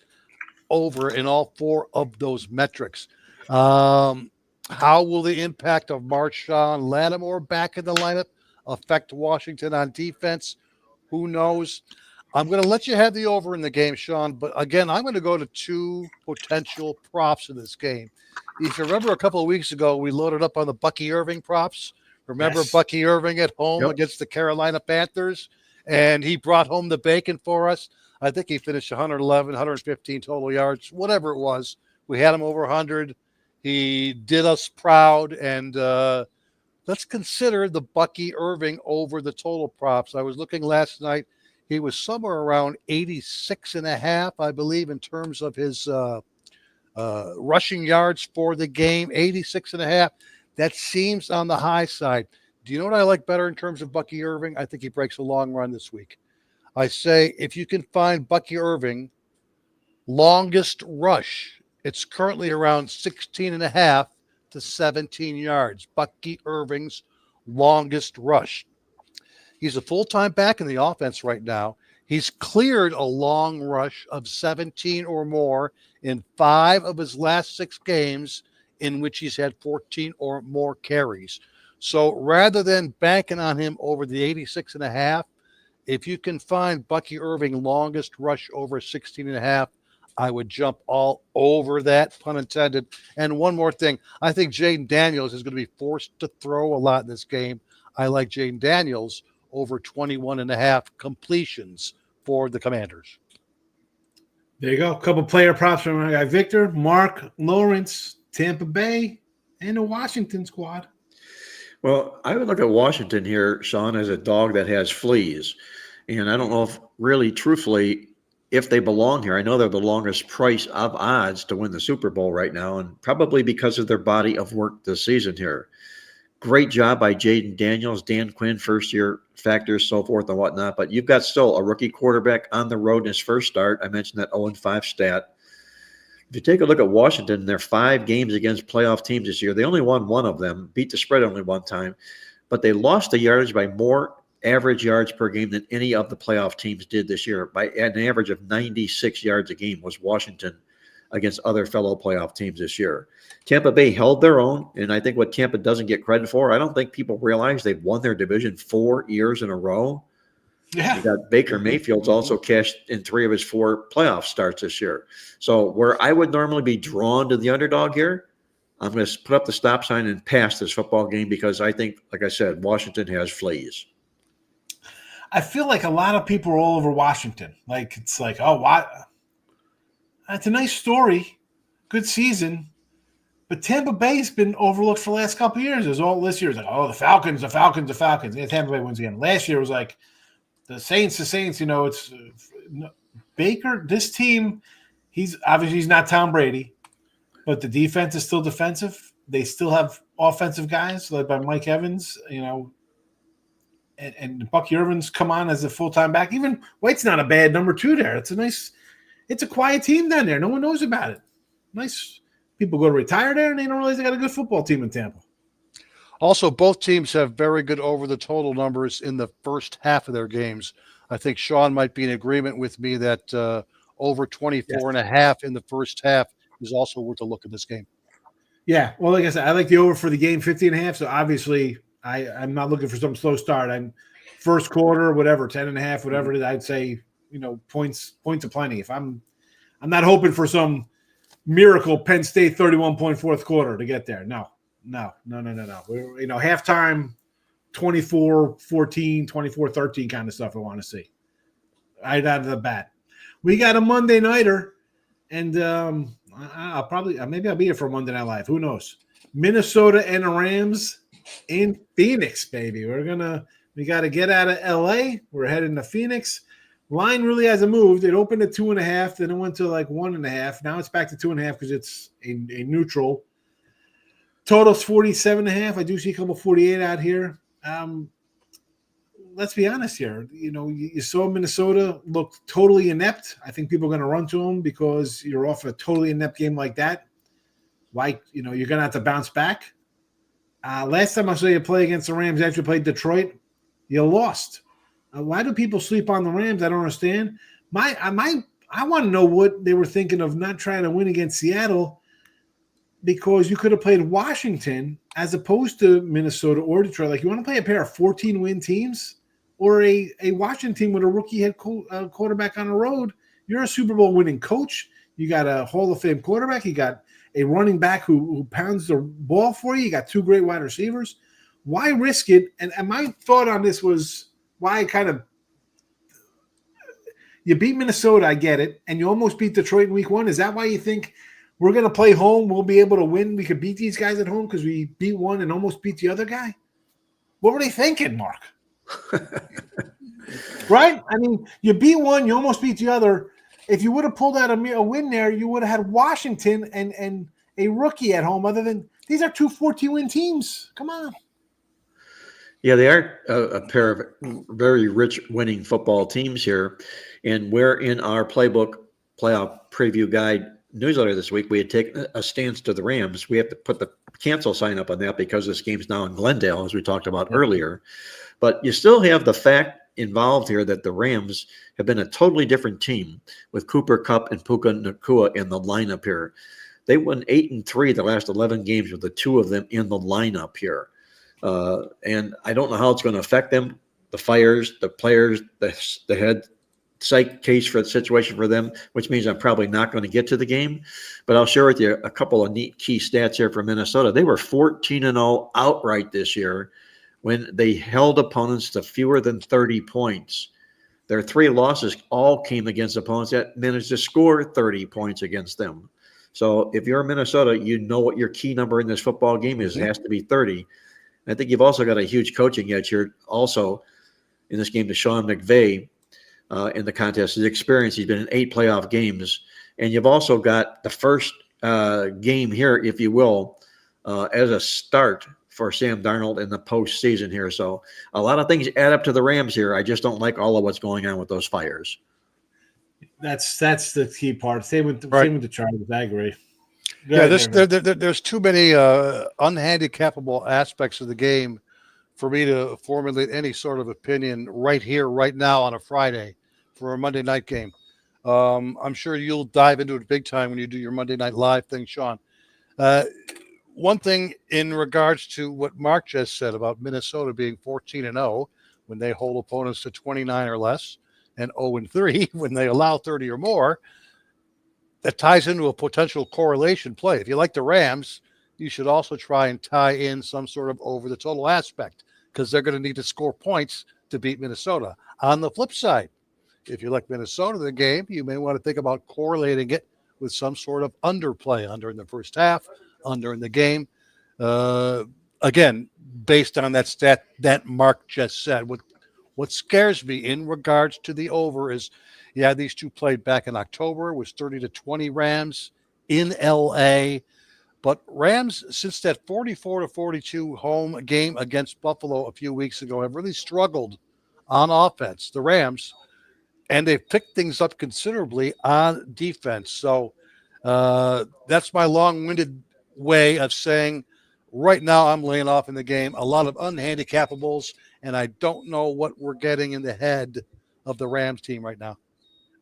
over in all 4 of those metrics. How will the impact of Marshawn Lattimore back in the lineup affect Washington on defense? Who knows? I'm going to let you have the over in the game, Sean. But again, I'm going to go to 2 potential props in this game. If you remember a couple of weeks ago, we loaded up on the Bucky Irving props. Remember yes. Bucky Irving at home against the Carolina Panthers? And he brought home the bacon for us. I think he finished 111, 115 total yards, whatever it was. We had him over 100. He did us proud, and let's consider the Bucky Irving over the total props. I was looking last night. He was somewhere around 86.5, I believe, in terms of his rushing yards for the game, 86.5. That seems on the high side. Do you know what I like better in terms of Bucky Irving? I think he breaks a long run this week. I say if you can find Bucky Irving longest rush, it's currently around 16.5 to 17 yards. Bucky Irving's longest rush. He's a full-time back in the offense right now. He's cleared a long rush of 17 or more in 5 of his last 6 games in which he's had 14 or more carries. So rather than banking on him over the 86.5, if you can find Bucky Irving longest rush over 16.5, I would jump all over that, pun intended. And one more thing, I think Jaden Daniels is going to be forced to throw a lot in this game. I like Jaden Daniels over 21.5 completions for the Commanders. There you go. A couple player props from my guy Victor, Marc Lawrence, Tampa Bay, and the Washington squad. Well, I would look at Washington here, Sean, as a dog that has fleas. And I don't know if really, truthfully, if they belong here. I know they're the longest price of odds to win the Super Bowl right now, and probably because of their body of work this season here. Great job by Jaden Daniels, Dan Quinn, first-year factors, so forth and whatnot. But you've got still a rookie quarterback on the road in his first start. I mentioned that 0-5 stat. If you take a look at Washington, their 5 games against playoff teams this year, they only won one of them, beat the spread only one time, but they lost the yardage by more average yards per game than any of the playoff teams did this year. By an average of 96 yards a game was Washington against other fellow playoff teams this year. Tampa Bay held their own, and I think what Tampa doesn't get credit for, I don't think people realize they've won their division 4 years in a row. Yeah. You got Baker Mayfield's also cashed in 3 of his 4 playoff starts this year. So where I would normally be drawn to the underdog here, I'm going to put up the stop sign and pass this football game because I think, like I said, Washington has fleas. I feel like a lot of people are all over Washington. Like, it's like, oh, what? That's a nice story. Good season. But Tampa Bay's been overlooked for the last couple of years. It was all this year. It's like, oh, the Falcons. Yeah, Tampa Bay wins again. Last year it was like the Saints. It's Baker. This team, he's not Tom Brady, but the defense is still defensive. They still have offensive guys led by Mike Evans, and Bucky Irvin's come on as a full-time back. Even White's not a bad number 2 there. It's a quiet team down there. No one knows about it. Nice. People go to retire there, and they don't realize they got a good football team in Tampa. Also, both teams have very good over-the-total numbers in the first half of their games. I think Sean might be in agreement with me that over 24.5 in the first half is also worth a look at this game. Yeah, well, like I said, I like the over for the game, 50.5. So obviously, I'm not looking for some slow start. I'm first quarter, whatever, 10.5, whatever it is. I'd say, points aplenty. If I'm not hoping for some miracle Penn State 31-point fourth quarter to get there. No. We're, halftime 24-14, 24-13 kind of stuff I want to see. Right out of the bat. We got a Monday nighter, and maybe I'll be here for Monday Night Live. Who knows? Minnesota and the Rams in Phoenix, baby. We got to get out of LA. We're heading to Phoenix. Line really hasn't moved. It opened at 2.5, then it went to like 1.5. Now it's back to 2.5 because it's a neutral. Total's 47.5. I do see a couple 48 out here. Let's be honest here. You saw Minnesota look totally inept. I think people are going to run to them because you're off a totally inept game like that. Like, you're going to have to bounce back. Last time I saw you play against the Rams after you played Detroit, you lost. Why do people sleep on the Rams? I don't understand. I want to know what they were thinking of not trying to win against Seattle, because you could have played Washington as opposed to Minnesota or Detroit. Like, you want to play a pair of 14-win teams or a Washington team with a rookie head quarterback on the road. You're a Super Bowl winning coach. You got a Hall of Fame quarterback. You got a running back who pounds the ball for you. You got 2 great wide receivers. Why risk it? And my thought on this was why you beat Minnesota, I get it, and you almost beat Detroit in week 1. Is that why you think we're going to play home, we'll be able to win, we could beat these guys at home because we beat one and almost beat the other guy? What were they thinking, Mark? Right? I mean, you beat one, you almost beat the other. If you would have pulled out a win there, you would have had Washington and a rookie at home. Other than these are 2 14-win teams. Come on. Yeah, they are a pair of very rich winning football teams here. And we're in our playoff preview guide newsletter this week. We had taken a stance to the Rams. We have to put the cancel sign up on that because this game's now in Glendale, as we talked about earlier. But you still have the fact involved here that the Rams have been a totally different team with Cooper Kupp and Puka Nacua in the lineup here. They won 8-3 the last 11 games with the 2 of them in the lineup here. And I don't know how it's going to affect them, the fires, the players, the head psych case for the situation for them, which means I'm probably not going to get to the game. But I'll share with you a couple of neat key stats here for Minnesota. They were 14-0 outright this year when they held opponents to fewer than 30 points. Their 3 losses all came against opponents that managed to score 30 points against them. So if you're Minnesota, you know what your key number in this football game is. It has to be 30. I think you've also got a huge coaching edge here also in this game to Sean McVay. in the contest. His experience, he's been in 8 playoff games. And you've also got the first game here, if you will, as a start for Sam Darnold in the postseason here. So a lot of things add up to the Rams here. I just don't like all of what's going on with those fires. That's the key part. Same with the Chargers. I agree. There's too many unhandicapable aspects of the game for me to formulate any sort of opinion right here, right now on a Friday for a Monday night game. I'm sure you'll dive into it big time when you do your Monday Night Live thing, Sean. One thing in regards to what Mark just said about Minnesota being 14-0 when they hold opponents to 29 or less, and 0-3 when they allow 30 or more, that ties into a potential correlation play. If you like the Rams, you should also try and tie in some sort of over the total aspect, because they're going to need to score points to beat Minnesota. On the flip side, if you like Minnesota in the game, you may want to think about correlating it with some sort of underplay, under in the first half, under in the game. Again, based on that stat that Mark just said. What scares me in regards to the over is, these two played back in October, was 30-20 Rams in LA. But Rams, since that 44-42 home game against Buffalo a few weeks ago, have really struggled on offense, the Rams, and they've picked things up considerably on defense. So that's my long-winded way of saying right now I'm laying off in the game. A lot of unhandicappables, and I don't know what we're getting in the head of the Rams team right now.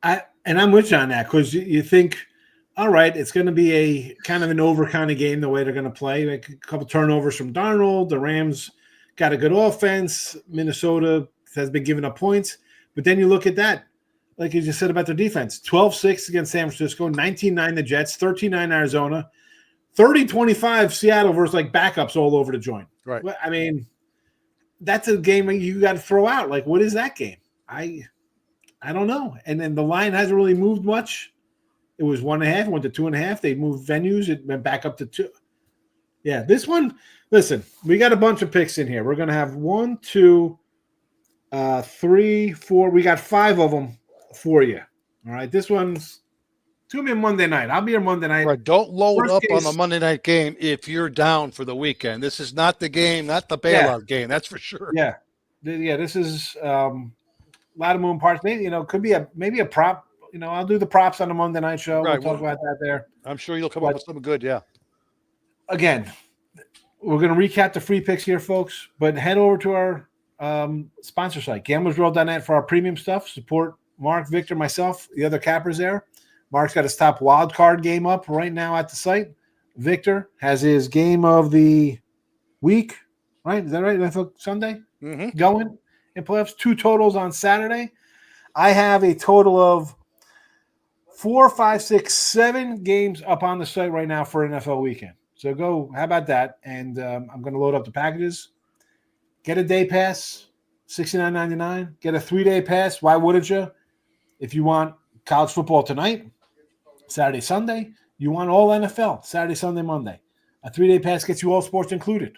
I'm with you on that, because you think, all right, it's going to be a kind of an over kind of game the way they're going to play. Like a couple turnovers from Darnold. The Rams got a good offense. Minnesota has been giving up points. But then you look at that, like you just said about their defense, 12-6 against San Francisco, 19-9 the Jets, 13-9 Arizona, 30-25 Seattle versus like backups all over the joint. Right. I mean, that's a game you got to throw out. Like, what is that game? I don't know. And then the line hasn't really moved much. It was 1.5, went to 2.5. They moved venues. It went back up to 2. Yeah, this one, listen, we got a bunch of picks in here. We're going to have 1, 2, 3, 4. We got 5 of them for you. All right, this one's tune in Monday night. I'll be here Monday night. Right, don't load up on the Monday night game if you're down for the weekend. This is not the game, not the bailout game. That's for sure. Yeah, this is a lot of moving parts. Maybe, could be maybe a prop. I'll do the props on the Monday night show. Right, we'll talk about that there. I'm sure you'll come up with something good, yeah. Again, we're going to recap the free picks here, folks, but head over to our sponsor site, gamblersworld.net, for our premium stuff. Support Mark, Victor, myself, the other cappers there. Mark's got his top wild card game up right now at the site. Victor has his game of the week, right? Is that right? NFL Sunday? Mm-hmm. Going in playoffs. 2 totals on Saturday. I have a total of 4, 5, 6, 7 games up on the site right now for NFL weekend. So go, how about that? And I'm going to load up the packages. Get a day pass, $69.99. Get a 3-day pass. Why wouldn't you? If you want college football tonight, Saturday, Sunday, you want all NFL, Saturday, Sunday, Monday. A 3-day pass gets you all sports included.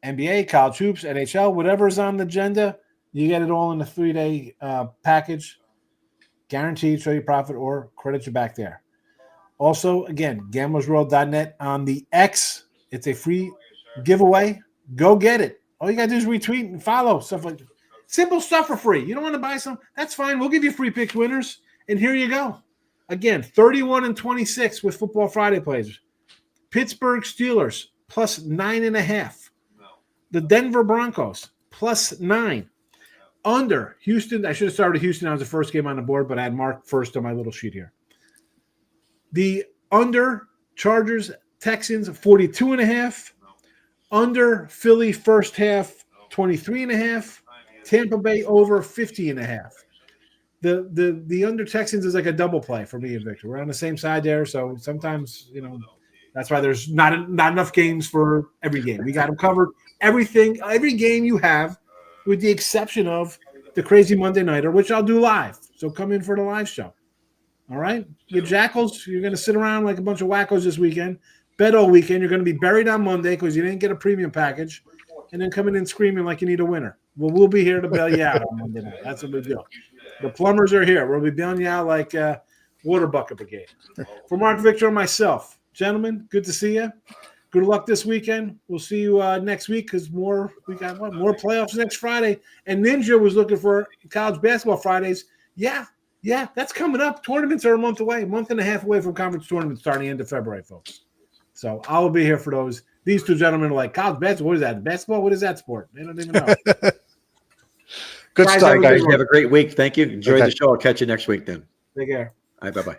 NBA, college hoops, NHL, whatever's on the agenda, you get it all in a 3-day package. Guaranteed show you profit or credit you back there. Also, again, gamblersworld.net on the X. It's a free giveaway. Go get it. All you got to do is retweet and follow, stuff like that. Simple stuff for free. You don't want to buy some? That's fine. We'll give you free pick winners. And here you go. Again, 31-26 with Football Friday plays. Pittsburgh Steelers plus 9.5. The Denver Broncos plus 9. Under Houston. I should have started Houston. I was the first game on the board, but I had Mark first on my little sheet here. The under Chargers Texans 42.5. Under Philly first half 23.5. Tampa Bay over 50.5. The under Texans is like a double play for me and Victor. We're on the same side there, so sometimes that's why there's not enough games for every game. We got them covered. Everything, every game you have, with the exception of the crazy Monday nighter, which I'll do live. So come in for the live show. All right? The Jackals, you're going to sit around like a bunch of wackos this weekend. Bet all weekend. You're going to be buried on Monday because you didn't get a premium package. And then coming in screaming like you need a winner. Well, we'll be here to bail you out on Monday night. That's what we do. The plumbers are here. We'll be bailing you out like water bucket brigade. For Mark, Victor, and myself, gentlemen, good to see you. Good luck this weekend. We'll see you next week because we got more playoffs next Friday. And Ninja was looking for college basketball Fridays. Yeah, that's coming up. Tournaments are a month away, a month and a half away from conference tournaments starting end of February, folks. So I'll be here for those. These two gentlemen are like, college basketball, what is that? Basketball? What is that sport? They don't even know. Good Guys, stuff, Guys, have a great week. Thank you. Enjoy Okay. the show. I'll catch you next week then. Take care. All right, bye-bye.